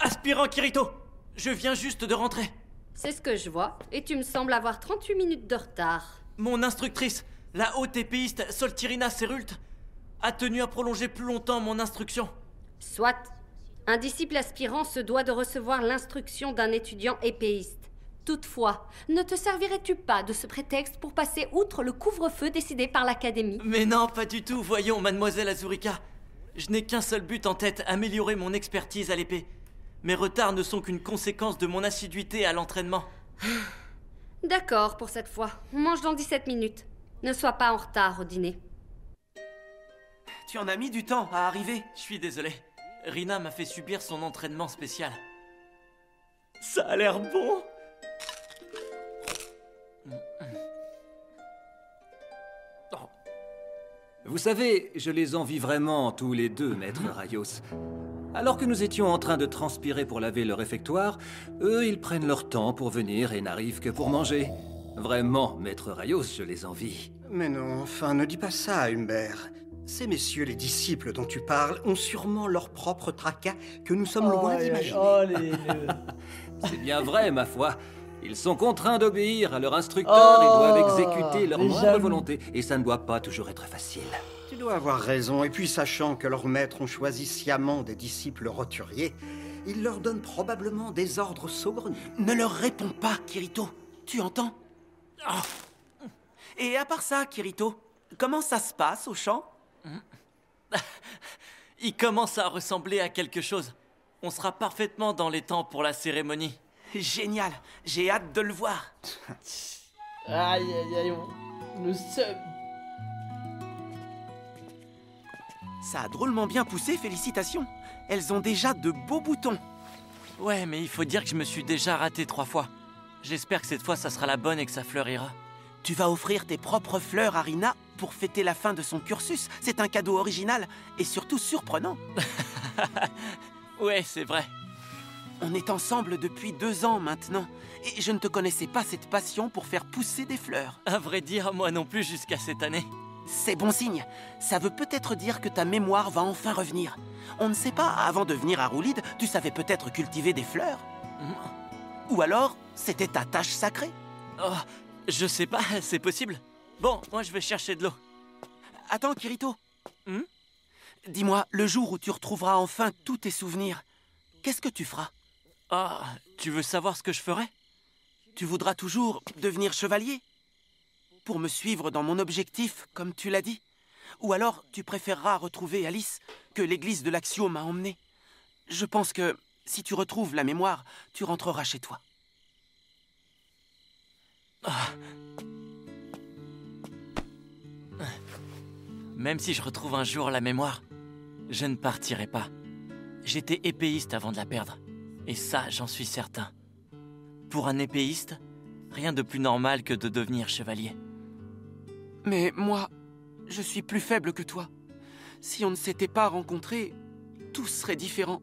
Aspirant Kirito, je viens juste de rentrer.
C'est ce que je vois, et tu me sembles avoir 38 minutes de retard.
Mon instructrice, la haute épéiste Soltirina Serult, a tenu à prolonger plus longtemps mon instruction.
Soit. Un disciple aspirant se doit de recevoir l'instruction d'un étudiant épéiste. Toutefois, ne te servirais-tu pas de ce prétexte pour passer outre le couvre-feu décidé par l'Académie?
Mais non, pas du tout. Voyons, mademoiselle Azurika. Je n'ai qu'un seul but en tête, améliorer mon expertise à l'épée. Mes retards ne sont qu'une conséquence de mon assiduité à l'entraînement.
D'accord pour cette fois. On mange dans 17 minutes. Ne sois pas en retard au dîner.
Tu en as mis du temps à arriver.
Je suis désolé. Rina m'a fait subir son entraînement spécial. Ça a l'air bon.
Vous savez, je les envie vraiment tous les deux, maître Rayos. Alors que nous étions en train de transpirer pour laver le réfectoire, eux, ils prennent leur temps pour venir et n'arrivent que pour manger. Vraiment, maître Rayos, je les envie.
Mais non, enfin, ne dis pas ça, Humbert. Ces messieurs, les disciples dont tu parles, ont sûrement leur propre tracas que nous sommes loin d'imaginer.
C'est bien vrai, ma foi. Ils sont contraints d'obéir à leur instructeur et doivent exécuter leur moindre volonté. Et ça ne doit pas toujours être facile.
Tu dois avoir raison. Et puis, sachant que leurs maîtres ont choisi sciemment des disciples roturiers, ils leur donnent probablement des ordres saugrenus.
Ne leur réponds pas, Kirito. Tu entends? Oh. Et à part ça, Kirito, comment ça se passe au champ?
Il commence à ressembler à quelque chose. On sera parfaitement dans les temps pour la cérémonie.
Génial, j'ai hâte de le voir.
Aïe aïe aïe, le seum.
Ça a drôlement bien poussé, félicitations. Elles ont déjà de beaux boutons.
Ouais, mais il faut dire que je me suis déjà raté 3 fois. J'espère que cette fois ça sera la bonne et que ça fleurira.
Tu vas offrir tes propres fleurs à Rina pour fêter la fin de son cursus. C'est un cadeau original et surtout surprenant.
Ouais, c'est vrai.
On est ensemble depuis 2 ans maintenant, et je ne te connaissais pas cette passion pour faire pousser des fleurs.
À vrai dire, moi non plus jusqu'à cette année.
C'est bon signe. Ça veut peut-être dire que ta mémoire va enfin revenir. On ne sait pas, avant de venir à Roulide, tu savais peut-être cultiver des fleurs. Ou alors, c'était ta tâche sacrée.
Oh, je sais pas, c'est possible. Bon, moi je vais chercher de l'eau.
Attends, Kirito. Dis-moi, le jour où tu retrouveras enfin tous tes souvenirs, qu'est-ce que tu feras?
Ah, tu veux savoir ce que je ferai?
Tu voudras toujours devenir chevalier? Pour me suivre dans mon objectif, comme tu l'as dit? Ou alors tu préféreras retrouver Alice, que l'église de l'Axio m'a emmenée? Je pense que si tu retrouves la mémoire, tu rentreras chez toi.
Même si je retrouve un jour la mémoire, je ne partirai pas. J'étais épéiste avant de la perdre. Et ça, j'en suis certain. Pour un épéiste, rien de plus normal que de devenir chevalier.
Mais moi, je suis plus faible que toi. Si on ne s'était pas rencontrés, tout serait différent.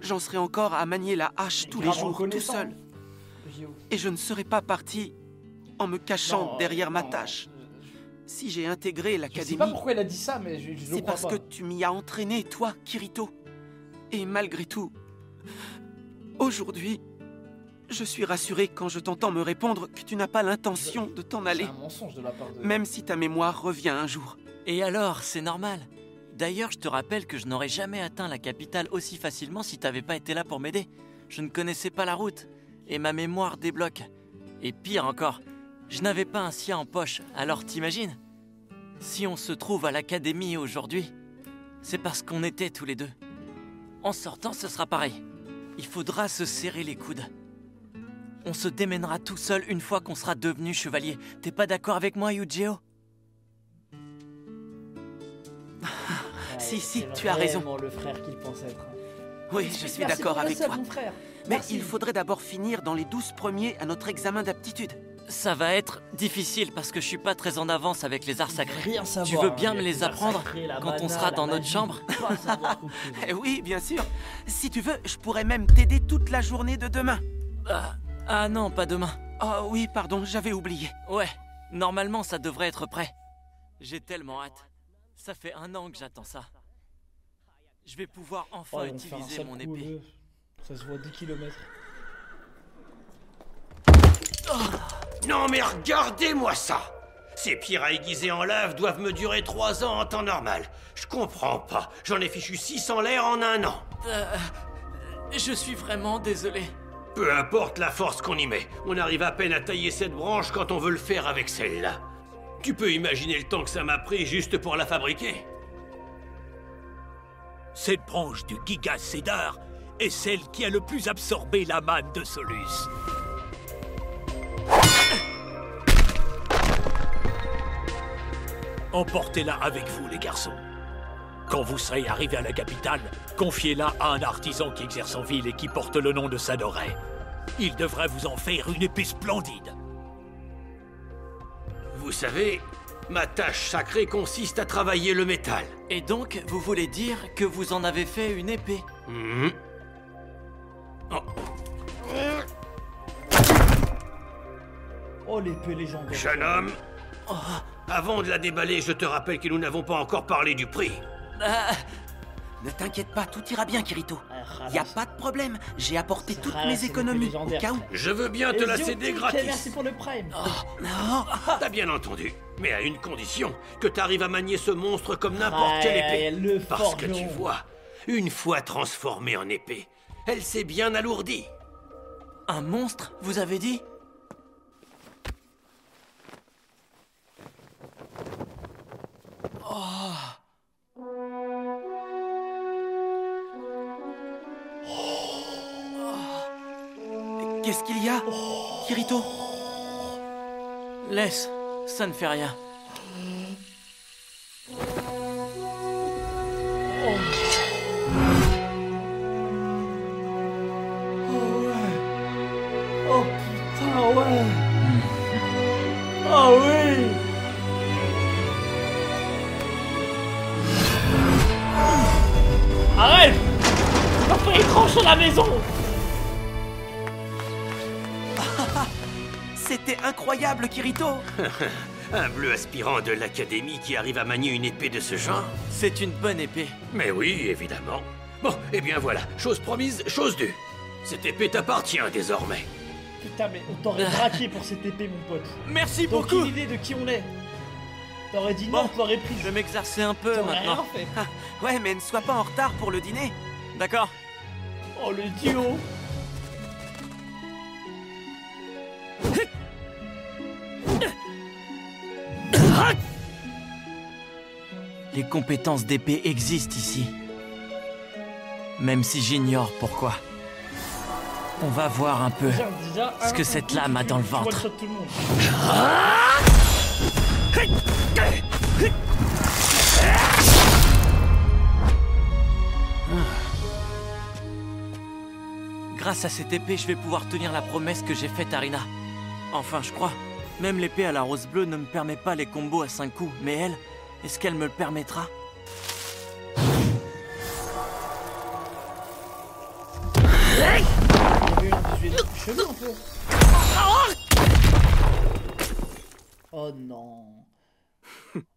J'en serais encore à manier la hache tous les jours, tout seul. Et je ne serais pas parti en me cachant derrière ma tâche. Si j'ai intégré l'académie...
Je sais pas pourquoi elle a dit ça, mais je
c'est parce que tu m'y as entraîné, toi, Kirito. Et malgré tout, aujourd'hui, je suis rassuré quand je t'entends me répondre que tu n'as pas l'intention de t'en aller.
C'est un mensonge de la part de...
Même si ta mémoire revient un jour.
Et alors, c'est normal. D'ailleurs, je te rappelle que je n'aurais jamais atteint la capitale aussi facilement si t'avais pas été là pour m'aider. Je ne connaissais pas la route, et ma mémoire débloque. Et pire encore, je n'avais pas un sien en poche, alors t'imagines? Si on se trouve à l'académie aujourd'hui, c'est parce qu'on était tous les deux. En sortant, ce sera pareil. Il faudra se serrer les coudes. On se démènera tout seul une fois qu'on sera devenu chevalier. T'es pas d'accord avec moi, Eugeo?
Si, tu as raison.
C'est le frère qu'il pense être.
Oui, je suis d'accord avec toi. Mais
Merci.
il faudrait d'abord finir dans les 12 premiers à notre examen d'aptitude.
Ça va être difficile parce que je suis pas très en avance avec les arts sacrés.
Rien savoir,
tu veux bien
hein,
me les apprendre quand on sera dans notre chambre?
Oui, bien sûr. Si tu veux, je pourrais même t'aider toute la journée de demain.
Ah non, pas demain.
Oh oui, pardon, j'avais oublié.
Ouais, normalement ça devrait être prêt. J'ai tellement hâte. Ça fait 1 an que j'attends ça. Je vais pouvoir enfin utiliser mon épée.
Ça se voit 10 km.
Non mais regardez-moi ça! Ces pierres à aiguiser en lave doivent me durer 3 ans en temps normal. Je comprends pas. J'en ai fichu 6 en l'air en 1 an.
Je suis vraiment désolé.
Peu importe la force qu'on y met. On arrive à peine à tailler cette branche quand on veut le faire avec celle-là. Tu peux imaginer le temps que ça m'a pris juste pour la fabriquer?
Cette branche du Gigas Cédar est celle qui a le plus absorbé la manne de Solus. Emportez-la avec vous, les garçons. Quand vous serez arrivés à la capitale, confiez-la à un artisan qui exerce en ville et qui porte le nom de Sadoret. Il devrait vous en faire une épée splendide.
Vous savez, ma tâche sacrée consiste à travailler le métal.
Et donc, vous voulez dire que vous en avez fait une épée?
Oh, l'épée légendaire.
Jeune homme, avant de la déballer, je te rappelle que nous n'avons pas encore parlé du prix.
Ne t'inquiète pas, tout ira bien, Kirito. Y a pas de problème, j'ai apporté toutes mes économies, au cas où.
Je veux bien te la céder gratis.
Merci pour le prime.
Non.
T'as bien entendu, mais à une condition, que t'arrives à manier ce monstre comme n'importe quelle épée. Parce que tu vois, une fois transformée en épée, elle s'est bien alourdie.
Un monstre, vous avez dit?
Qu'est-ce qu'il y a, Kirito?
Laisse, ça ne fait rien.
Oh putain, ouais. Ah oui. Arrête. On va faire étrange sur la maison.
C'était incroyable, Kirito.
Un bleu aspirant de l'académie qui arrive à manier une épée de ce genre?
C'est une bonne épée.
Mais oui, évidemment. Bon, eh bien voilà, chose promise, chose due. Cette épée t'appartient désormais.
Putain, mais on t'aurait braqué pour cette épée, mon pote.
Merci
Donc,
beaucoup.
aucune idée de qui on est. T'aurais dit non, on te l'aurait pris.
Je vais m'exercer un peu maintenant.
Rien fait.
Ouais, mais ne sois pas en retard pour le dîner.
D'accord.
Oh, le duo.
Les compétences d'épée existent ici. Même si j'ignore pourquoi. On va voir un peu ce que cette lame a dans le ventre. Grâce à cette épée, je vais pouvoir tenir la promesse que j'ai faite à Rina. Enfin, je crois. Même l'épée à la rose bleue ne me permet pas les combos à 5 coups. Mais elle, est-ce qu'elle me le permettra?
Oh non.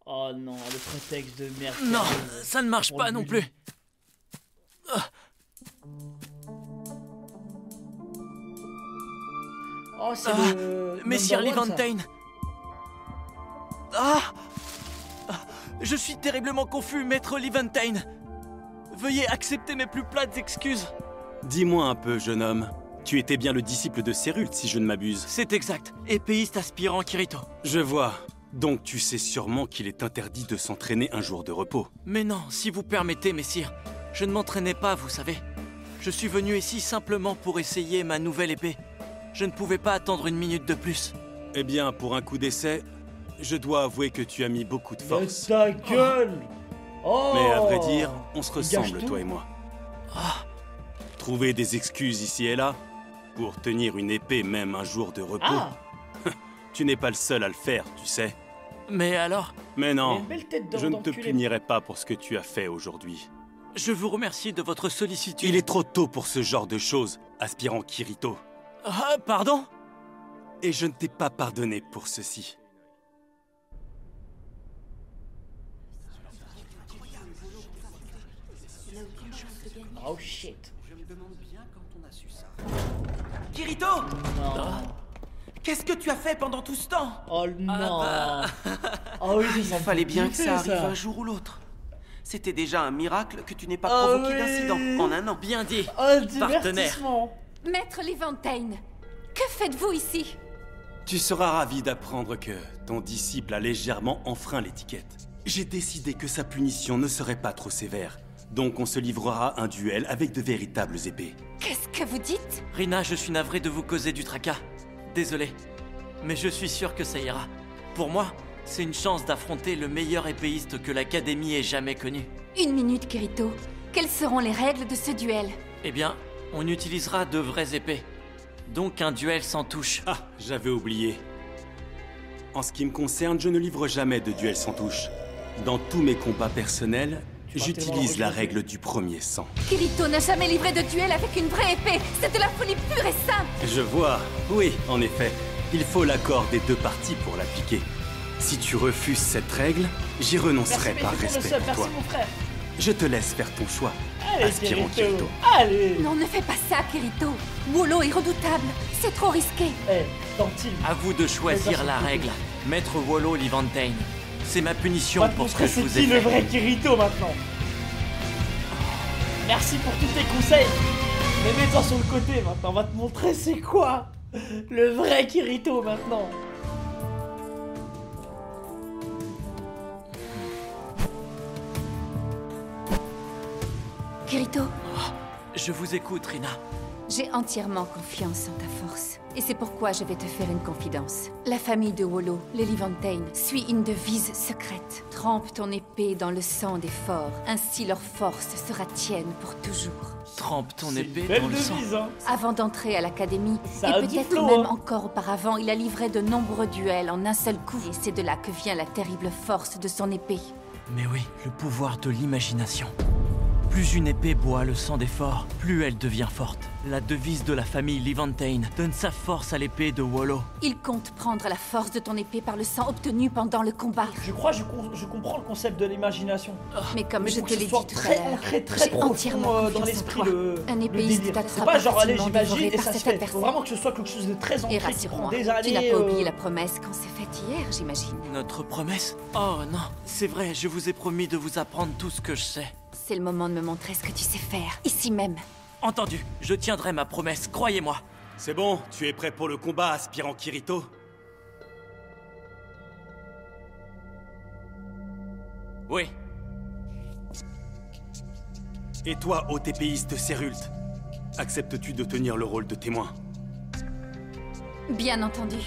Oh non, le prétexte de merde.
Non, ça ne marche pas non plus.
Oh, c'est
Messire Levantine. Je suis terriblement confus, maître Levantine. Veuillez accepter mes plus plates excuses.
Dis-moi un peu, jeune homme. Tu étais bien le disciple de Cérult, si je ne m'abuse.
C'est exact. Épéiste aspirant Kirito.
Je vois. Donc tu sais sûrement qu'il est interdit de s'entraîner un jour de repos.
Mais non, si vous permettez, messire. Je ne m'entraînais pas, vous savez. Je suis venu ici simplement pour essayer ma nouvelle épée. Je ne pouvais pas attendre une minute de plus.
Eh bien, pour un coup d'essai, je dois avouer que tu as mis beaucoup de force.
Ta gueule. Oh.
Mais à vrai dire, on se ressemble, toi et moi. Trouver des excuses ici et là, pour tenir une épée même un jour de repos. Tu n'es pas le seul à le faire, tu sais.
Mais alors?
Mais non, je ne te punirai pas pour ce que tu as fait aujourd'hui.
Je vous remercie de votre sollicitude.
Il est trop tôt pour ce genre de choses, aspirant Kirito.
Pardon?
Et je ne t'ai pas pardonné pour ceci.
Oh shit.
Je me demande bien quand on a su ça.
Kirito!
Non.
Qu'est-ce que tu as fait pendant tout ce temps?
Oh non. Oh oui,
il fallait bien que ça arrive un jour ou l'autre. C'était déjà un miracle que tu n'aies pas provoqué d'incident en un an.
Bien dit,
partenaire.
Maître Levantine, que faites-vous ici?
Tu seras ravi d'apprendre que ton disciple a légèrement enfreint l'étiquette. J'ai décidé que sa punition ne serait pas trop sévère. Donc on se livrera un duel avec de véritables épées.
Qu'est-ce que vous dites?
Rina, je suis navré de vous causer du tracas. Désolé. Mais je suis sûr que ça ira. Pour moi, C'est une chance d'affronter le meilleur épéiste que l'Académie ait jamais connu.
Une minute, Kirito. Quelles seront les règles de ce duel?
Eh bien, on utilisera de vraies épées. Donc un duel sans touche.
Ah, j'avais oublié. En ce qui me concerne, je ne livre jamais de duel sans touche. Dans tous mes combats personnels, j'utilise la règle du premier sang.
Kirito n'a jamais livré de duel avec une vraie épée. C'est de la folie pure et simple.
Je vois. Oui, en effet. Il faut l'accord des deux parties pour l'appliquer. Si tu refuses cette règle, j'y renoncerai par respect pour toi. Je te laisse faire ton choix.
Allez,
aspirant Kirito.
Allez.
Non, ne fais pas ça, Kirito. Wolo est redoutable. C'est trop risqué.
À vous de choisir la règle. Maître Wolo Levantine. C'est ma punition pour ce que je vous ai fait.
C'est qui le vrai Kirito maintenant? Merci pour tous tes conseils. Mais mets-toi sur le côté maintenant. On va te montrer c'est quoi le vrai Kirito maintenant.
Kirito.
Je vous écoute, Rina.
J'ai entièrement confiance en ta force. Et c'est pourquoi je vais te faire une confidence. La famille de Wolo, les Levantine, suit une devise secrète. Trempe ton épée dans le sang des forts. Ainsi leur force sera tienne pour toujours.
Trempe ton épée dans le sang.
Hein.
Avant d'entrer à l'académie, et peut-être même encore auparavant, il a livré de nombreux duels en un seul coup. Et c'est de là que vient la terrible force de son épée.
Mais oui, le pouvoir de l'imagination. Plus une épée boit le sang des forts, plus elle devient forte. La devise de la famille Levantine donne sa force à l'épée de Wolo.
Il compte prendre la force de ton épée par le sang obtenu pendant le combat.
Je crois je comprends le concept de l'imagination.
Mais comme je te l'ai dit tout à l'heure,
très
j'ai entièrement
dans l'esprit le
un épéiste
délire.
t'attrape
C'est pas genre allez
facilement
j'imagine
dévoré
et
par
ça se
cet
fait.
adversaire.
Faut vraiment que ce soit quelque chose de très ancré
Et
qui prend
rassure-moi,
des
tu
années.
n'as pas oublié la promesse qu'on s'est faite hier, j'imagine.
Notre promesse? Oh non, c'est vrai, je vous ai promis de vous apprendre tout ce que je sais.
C'est le moment de me montrer ce que tu sais faire, ici même.
Entendu, je tiendrai ma promesse, croyez-moi.
C'est bon, tu es prêt pour le combat, aspirant Kirito?
Oui.
Et toi, haut épéiste Cérulte, acceptes-tu de tenir le rôle de témoin?
Bien entendu.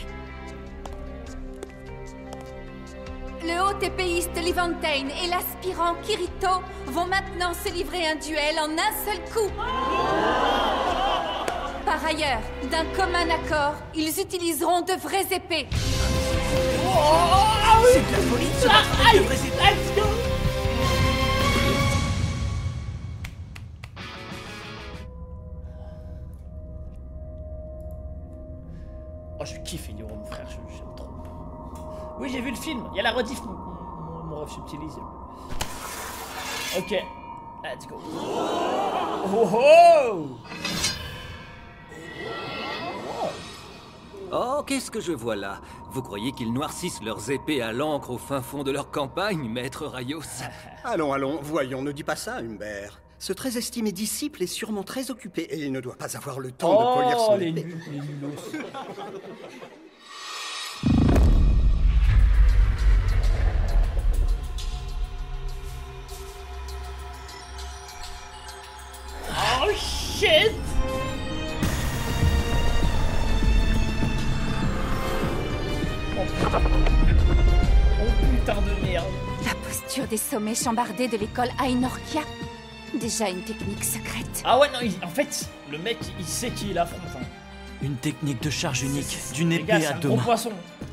Le haut épéiste Levantine et l'aspirant Kirito vont maintenant se livrer un duel en un seul coup. Par ailleurs, d'un commun accord, ils utiliseront de vraies épées.
C'est de la folie, se battre avec de vraies épées.
Let's go. Oh, je kiffe Ignorant, mon frère, j'aime trop. Oui, j'ai vu le film, il y a la rediff, mon ref subtilise. Ok, let's go. Oh oh!
Oh, qu'est-ce que je vois là? Vous croyez qu'ils noircissent leurs épées à l'encre au fin fond de leur campagne, maître Rayos?
Allons, allons, voyons, ne dis pas ça, Humbert. Ce très estimé disciple est sûrement très occupé et il ne doit pas avoir le temps de polir son épée.
Les nulos. Oh shit! Oh putain de merde!
La posture des sommets chambardés de l'école Ainorkia. Déjà une technique secrète.
Ah ouais, non, en fait, le mec, il sait qui il affronte. Hein.
Une technique de charge unique, d'une
Les gars,
épée à
c'est un
deux
gros
mains.
poisson.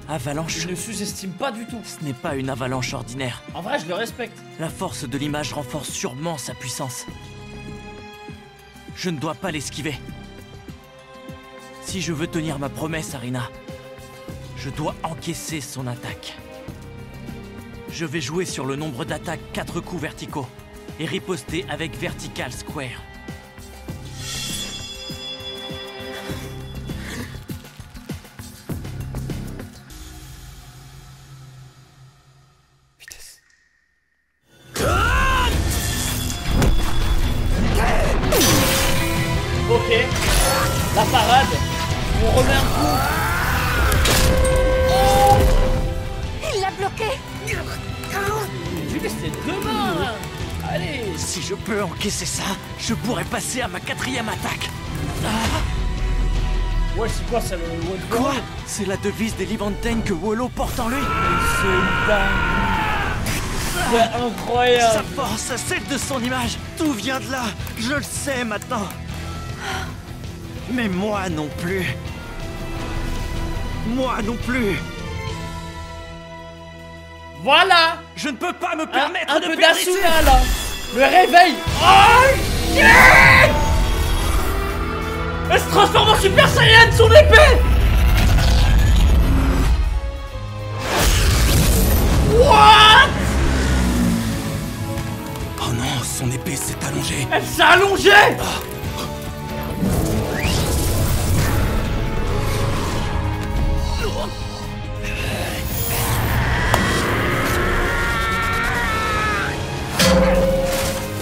Avalanche.
Je le sous-estime pas du tout.
Ce n'est pas une avalanche ordinaire.
En vrai, je le respecte.
La force de l'image renforce sûrement sa puissance. Je ne dois pas l'esquiver. Si je veux tenir ma promesse, Arina, je dois encaisser son attaque. Je vais jouer sur le nombre d'attaques 4 coups verticaux et riposter avec Vertical Square.
Ok, la parade, on remet un coup. Oh,
il l'a bloqué.
J'ai vu, c'était deux mains. Allez.
Si je peux encaisser ça, je pourrais passer à ma 4e attaque. Ah.
Ouais, c'est quoi ça, le One for
Quoi?
All?
C'est la devise des Livantaine que Wollo porte en lui?
C'est dingue. C'est incroyable.
Sa force, celle de son image, tout vient de là. Je le sais maintenant. Mais moi non plus. Moi non plus.
Voilà.
Je ne peux pas me permettre
un
de
peu
perdre ici.
d'Asuna, là. Le réveil. Oh shit! Elle se transforme en Super Saiyan, son épée. What?
Oh non, son épée s'est allongée.
Elle s'est allongée.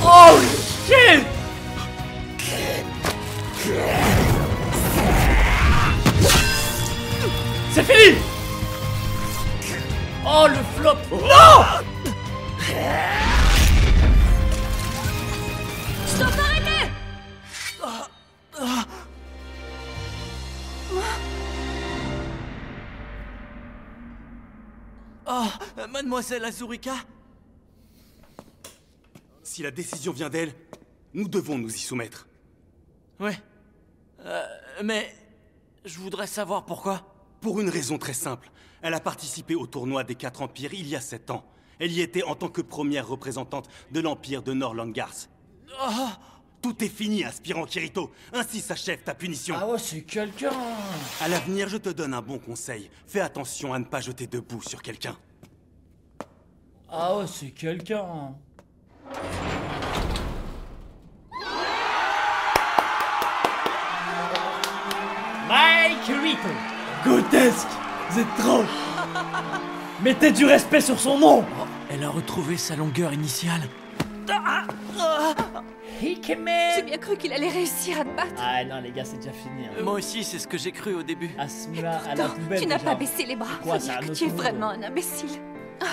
Oh shit! C'est fini! Oh le flop! Non!
Stop, arrêtez!
Oh, mademoiselle Azurika?
Si la décision vient d'elle, nous devons nous y soumettre.
Ouais. Mais je voudrais savoir pourquoi.
Pour une raison très simple. Elle a participé au tournoi des 4 empires il y a 7 ans. Elle y était en tant que première représentante de l'empire de Norlangars.
Oh.
Tout est fini, aspirant Kirito. Ainsi s'achève ta punition.
Ah ouais, c'est quelqu'un.
À l'avenir, je te donne un bon conseil. Fais attention à ne pas jeter de boue sur quelqu'un.
Ah ouais, c'est quelqu'un. Mike Kirito. Grotesque. Vous êtes trop. Mettez du respect sur son nom.
Oh, elle a retrouvé sa longueur initiale.
J'ai bien cru qu'il allait réussir à te battre.
Ah non les gars, c'est déjà fini. Hein.
Moi aussi, c'est ce que j'ai cru au début.
Asmula à la poubelle.
Tu n'as
déjà.
pas baissé les bras.
Quoi,
Faut
c'est
dire
un
que
autre
tu es
monde.
vraiment un imbécile. Ah.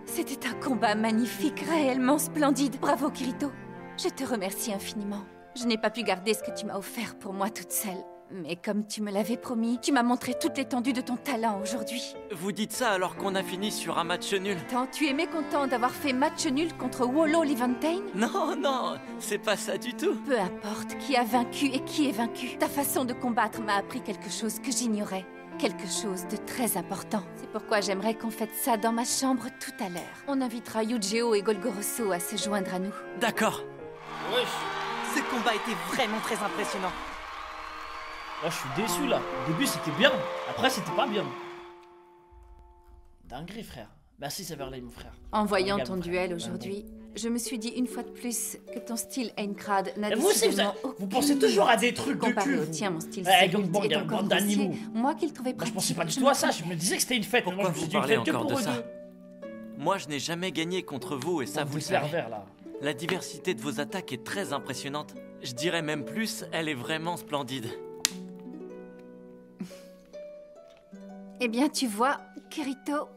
C'était un combat magnifique, réellement splendide. Bravo, Kirito. Je te remercie infiniment. Je n'ai pas pu garder ce que tu m'as offert pour moi toute seule. Mais comme tu me l'avais promis, tu m'as montré toute l'étendue de ton talent aujourd'hui.
Vous dites ça alors qu'on a fini sur un match nul.
Tant tu es mécontent d'avoir fait match nul contre Wollo Livantaine?
Non, non, c'est pas ça du tout.
Peu importe qui a vaincu et qui est vaincu. Ta façon de combattre m'a appris quelque chose que j'ignorais. Quelque chose de très important. C'est pourquoi j'aimerais qu'on fête ça dans ma chambre tout à l'heure. On invitera Yujiro et Golgoroso à se joindre à nous.
D'accord.
Wesh.
Ce combat était vraiment très impressionnant.
Là, je suis déçu là. Au début, c'était bien. Après, c'était pas bien. Dinguerie, frère. Merci, Severley, mon frère.
En voyant
Regarde,
ton
mon frère.
duel aujourd'hui, je me suis dit une fois de plus que ton style Aincrad n'a
Et vous aussi,
décidément
vous pensez toujours à des trucs de
comparé
cul.
au
vous.
tien, mon style
Ouais,
Céline
gangbang,
est
il y a
encore
une bande
grossier.
d'animaux.
Moi qui le trouvais
Moi, je
pratique,
pensais pas du
je
tout
me
à ça.
trompe.
Je me disais que c'était une fête.
Pourquoi
Moi, je me
vous
suis dit une
parlez
fête que
encore
pour
de
eux
ça?
deux.
Moi, je n'ai jamais gagné contre vous et ça, vous le savez.
pervers, là.
La diversité de vos attaques est très impressionnante. Je dirais même plus, elle est vraiment splendide.
Eh bien, tu vois, Kirito,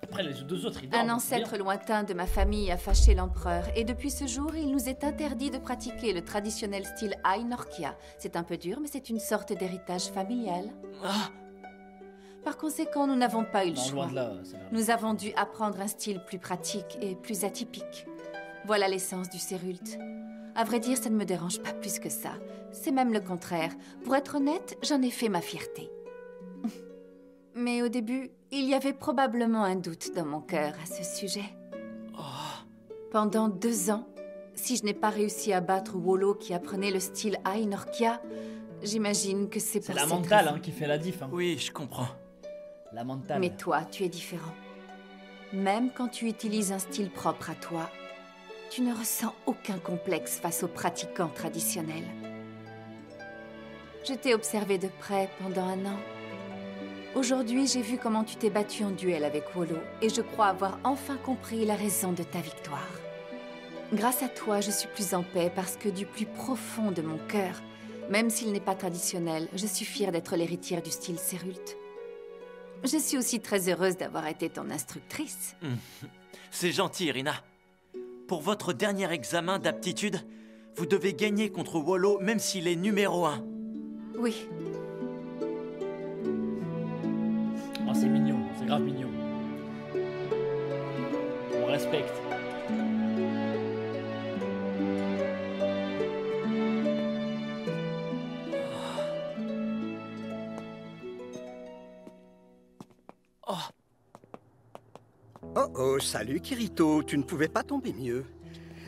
Après, les deux autres, ils dorment.
un
c'est
ancêtre lointain de ma famille a fâché l'empereur, et depuis ce jour, il nous est interdit de pratiquer le traditionnel style Ai Norkia. C'est un peu dur, mais c'est une sorte d'héritage familial.
Ah.
Par conséquent, nous n'avons pas eu le
Non,
choix.
loin de là, c'est vrai.
Nous avons dû apprendre un style plus pratique et plus atypique. Voilà l'essence du Cérulte. À vrai dire, ça ne me dérange pas plus que ça. C'est même le contraire. Pour être honnête, j'en ai fait ma fierté. Mais au début, il y avait probablement un doute dans mon cœur à ce sujet. Pendant 2 ans, si je n'ai pas réussi à battre Wollo qui apprenait le style Ai Norkia, j'imagine que c'est pour
C'est la
cette
mentale
raison.
hein, qui fait la diff. Hein.
Oui, je comprends.
La mentale.
Mais toi, tu es différent. Même quand tu utilises un style propre à toi, tu ne ressens aucun complexe face aux pratiquants traditionnels. Je t'ai observé de près pendant 1 an. Aujourd'hui, j'ai vu comment tu t'es battu en duel avec Wollo, et je crois avoir enfin compris la raison de ta victoire. Grâce à toi, je suis plus en paix parce que du plus profond de mon cœur, même s'il n'est pas traditionnel, je suis fière d'être l'héritière du style Cérulte. Je suis aussi très heureuse d'avoir été ton instructrice.
C'est gentil, Irina. Pour votre dernier examen d'aptitude, vous devez gagner contre Wollo même s'il est numéro 1.
Oui.
Oh, c'est mignon, c'est grave mignon. On respecte.
Oh oh, salut Kirito, tu ne pouvais pas tomber mieux.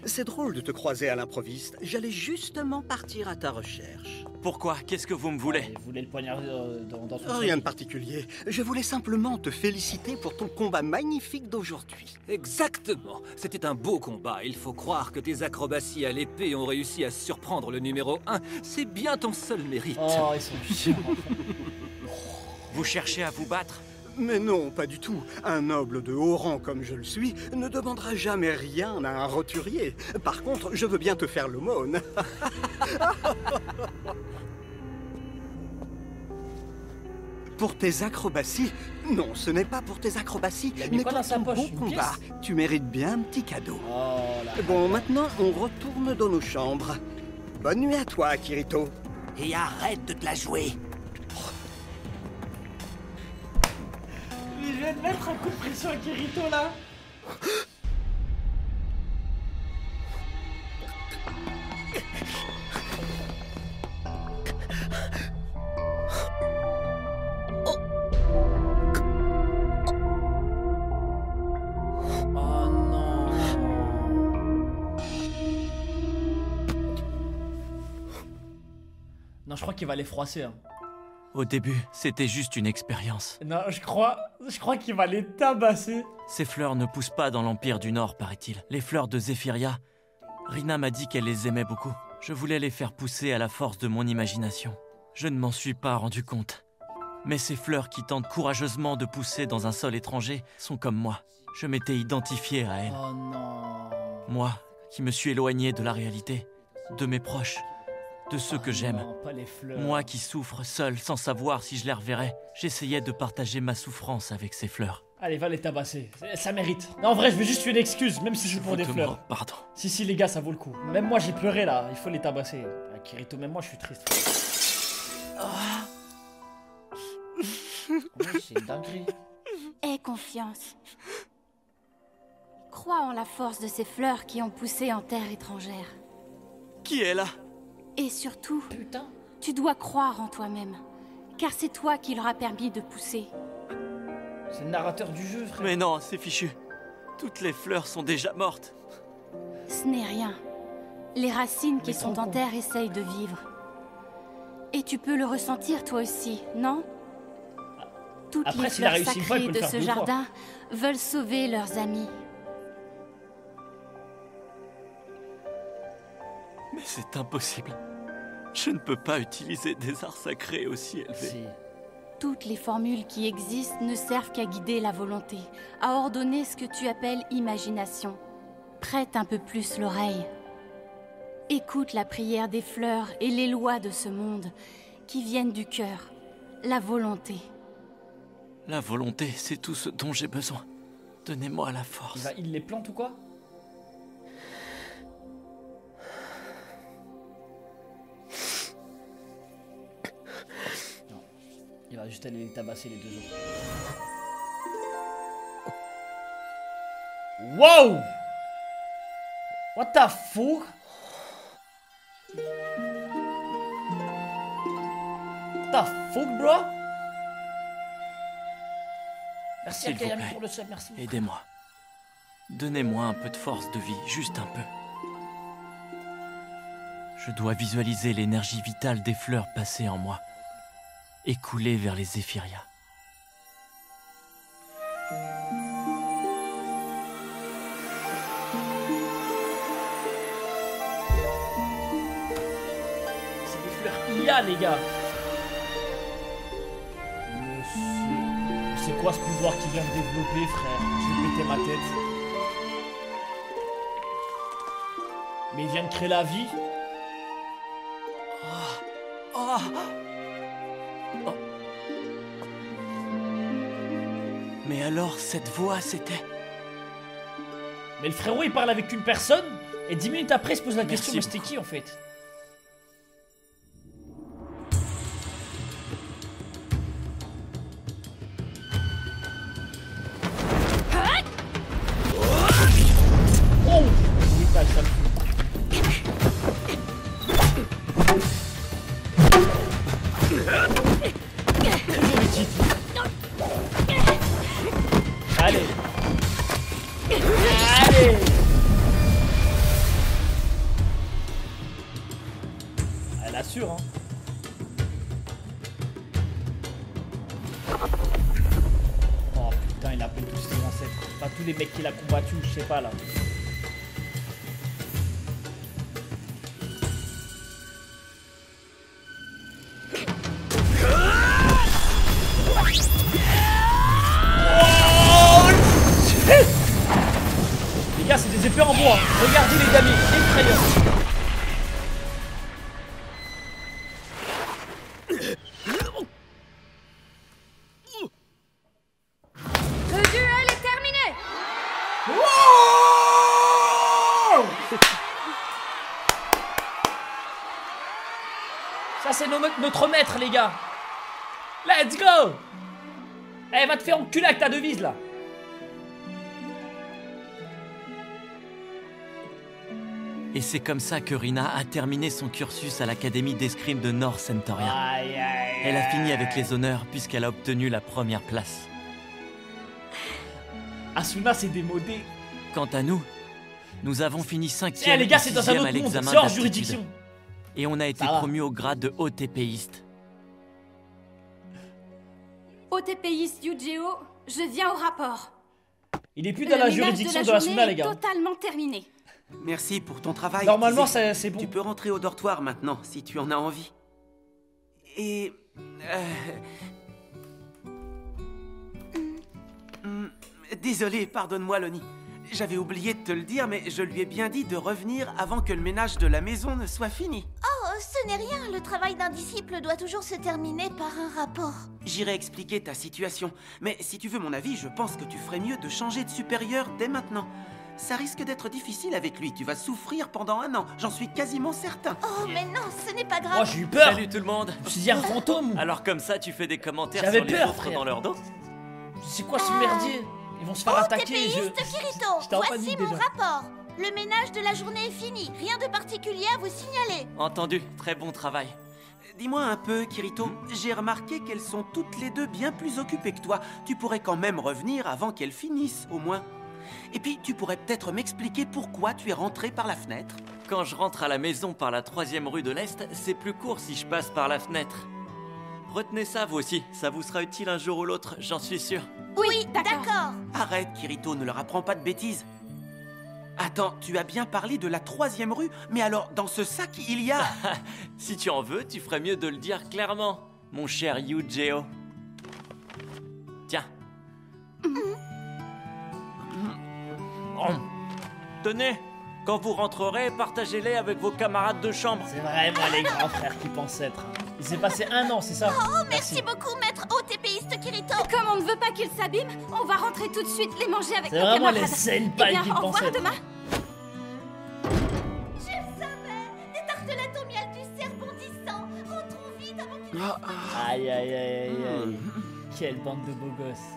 C'est drôle de te croiser à l'improviste. J'allais justement partir à ta recherche.
Pourquoi? Qu'est-ce que vous me voulez?
Vous voulez le poignarder dans son
Rien de particulier. Je voulais simplement te féliciter pour ton combat magnifique d'aujourd'hui.
Exactement. C'était un beau combat. Il faut croire que tes acrobaties à l'épée ont réussi à surprendre le numéro 1. C'est bien ton seul mérite.
Oh, ils sont chiants.
Vous cherchez à vous battre?
Mais non, pas du tout. Un noble de haut rang comme je le suis ne demandera jamais rien à un roturier. Par contre, je veux bien te faire l'aumône. Pour tes acrobaties? Non, ce n'est pas pour tes acrobaties, mais pour ton beau combat. Tu mérites bien un petit cadeau.
Oh,
bon, maintenant, on retourne dans nos chambres. Bonne nuit à toi, Kirito.
Et arrête de te la jouer.
Je viens de mettre un coup de pression à Kirito là. Non, je crois qu'il va les froisser. Hein.
Au début, c'était juste une expérience.
Non, je crois qu'il va les tabasser.
Ces fleurs ne poussent pas dans l'Empire du Nord, paraît-il. Les fleurs de Zephyria. Rina m'a dit qu'elle les aimait beaucoup. Je voulais les faire pousser à la force de mon imagination. Je ne m'en suis pas rendu compte. Mais ces fleurs qui tentent courageusement de pousser dans un sol étranger sont comme moi. Je m'étais identifié à elles.
Oh non.
Moi, qui me suis éloigné de la réalité, de mes proches, de ceux que j'aime. Moi qui souffre seul sans savoir si je les reverrai, j'essayais de partager ma souffrance avec ces fleurs.
Allez, va les tabasser, ça mérite. Non, en vrai, je veux juste une excuse, même si c'est pour des fleurs.
Pardon.
Si, les gars, ça vaut le coup. Même moi, j'ai pleuré là, il faut les tabasser. Ah, Kirito, même moi, je suis triste. C'est une dinguerie.
Aie confiance. Crois en la force de ces fleurs qui ont poussé en terre étrangère.
Qui est là?
Et surtout, tu dois croire en toi-même. Car c'est toi qui leur a permis de pousser.
C'est le narrateur du jeu, frère.
Mais non, c'est fichu. Toutes les fleurs sont déjà mortes.
Ce n'est rien. Les racines qui sont en terre essayent de vivre. Et tu peux le ressentir toi aussi, non? Toutes les fleurs sacrées de ce jardin veulent sauver leurs amis.
Mais c'est impossible. Je ne peux pas utiliser des arts sacrés aussi élevés.
Toutes les formules qui existent ne servent qu'à guider la volonté, à ordonner ce que tu appelles imagination. Prête un peu plus l'oreille. Écoute la prière des fleurs et les lois de ce monde qui viennent du cœur, la volonté.
La volonté, c'est tout ce dont j'ai besoin. Donnez-moi la force.
Il les plante ou quoi? Non. Il va juste aller les tabasser les deux autres. Wow! What the fuck? What the fuck, bro? Merci Akayami pour le sub, merci.
Aidez-moi. Donnez-moi un peu de force de vie, juste un peu. Je dois visualiser l'énergie vitale des fleurs passer en moi, écoulée vers les Zephyria.
C'est des fleurs IA, les gars. C'est quoi ce pouvoir qui vient de développer, frère? Je vais péter ma tête. Mais il vient de créer la vie.
Mais alors, cette voix, c'était...
Mais le frérot, il parle avec une personne, et 10 minutes après, il se pose la question, mais c'était qui, en fait? sais pas là. Les gars, c'est des épées en bois. Regardez les amis, effrayant.
Le duel est terminé.
Ça c'est notre maître les gars. Let's go. Eh, va te faire enculer avec ta devise là.
Et c'est comme ça que Rina a terminé son cursus à l'Académie d'escrime de North Centauria. Elle a fini avec les honneurs puisqu'elle a obtenu la première place.
Asuna s'est démodé.
Quant à nous, nous avons fini 5e
Eh les gars, c'est dans un autre monde, c'est hors juridiction.
Et on a été promus au grade de haut épéiste.
OTPiste Yu-Gi-Oh, je viens au rapport.
Il est plus dans la juridiction de Asuna les gars.
Totalement terminé.
Merci pour ton travail.
Normalement, c'est bon.
Tu peux rentrer au dortoir maintenant, si tu en as envie. Et... Désolé, pardonne-moi, Loni. J'avais oublié de te le dire, mais je lui ai bien dit de revenir avant que le ménage de la maison ne soit fini.
Oh, ce n'est rien. Le travail d'un disciple doit toujours se terminer par un rapport.
J'irai expliquer ta situation. Mais si tu veux mon avis, je pense que tu ferais mieux de changer de supérieur dès maintenant. Ça risque d'être difficile avec lui. Tu vas souffrir pendant 1 an. J'en suis quasiment certain.
Oh, mais non, ce n'est pas grave.
Oh, j'ai eu peur.
Salut tout le monde.
Je me suis dit un fantôme.
Alors comme ça, tu fais des commentaires
J'avais
sur les
peur,
autres
frère.
dans leur dos?
C'est quoi ce merdier? Ils vont se faire attaquer.
Kirito, voici mon rapport. Le ménage de la journée est fini. Rien de particulier à vous signaler.
Entendu, très bon travail.
Dis-moi un peu, Kirito. J'ai remarqué qu'elles sont toutes les deux bien plus occupées que toi. Tu pourrais quand même revenir avant qu'elles finissent, au moins. Et puis, tu pourrais peut-être m'expliquer pourquoi tu es rentré par la fenêtre.
Quand je rentre à la maison par la 3e rue de l'Est, c'est plus court si je passe par la fenêtre. Retenez ça, vous aussi. Ça vous sera utile un jour ou l'autre, j'en suis sûr.
Oui, d'accord.
Arrête, Kirito, ne leur apprends pas de bêtises. Attends, tu as bien parlé de la 3e rue, mais alors, dans ce sac, il y a...
Si tu en veux, tu ferais mieux de le dire clairement, mon cher Yu-Gi-Oh. Tiens. Tenez, quand vous rentrerez, partagez-les avec vos camarades de chambre.
C'est vraiment les grands frères qui pensent être. Il s'est passé 1 an, c'est ça?
Oh, merci beaucoup, maître OTPiste Kirito.
Comme on ne veut pas qu'ils s'abîment, on va rentrer tout de suite les manger avec nos
C'est vraiment
camarades.
les senpai qui
au
pensent
revoir
être.
demain.
Je le savais. Des tartelettes au miel du cerf bondissant. Rentrons vite avant qu'il...
Aïe, aïe, aïe, aïe, aïe. Quelle bande de beaux gosses.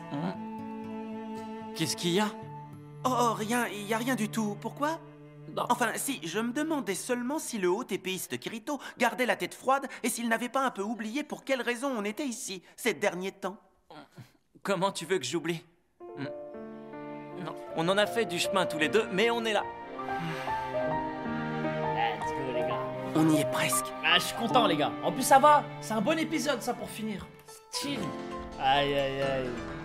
Qu'est-ce qu'il y a?
Oh, rien, il y a rien du tout. Pourquoi? Enfin, si, je me demandais seulement si le haut épéiste Kirito gardait la tête froide et s'il n'avait pas un peu oublié pour quelle raison on était ici, ces derniers temps.
Comment tu veux que j'oublie? Non, on en a fait du chemin tous les deux, mais on est là.
Let's go, les gars.
On y est presque.
Ah, je suis content, les gars. En plus, ça va. C'est un bon épisode, ça, pour finir. Style. Aïe, aïe, aïe.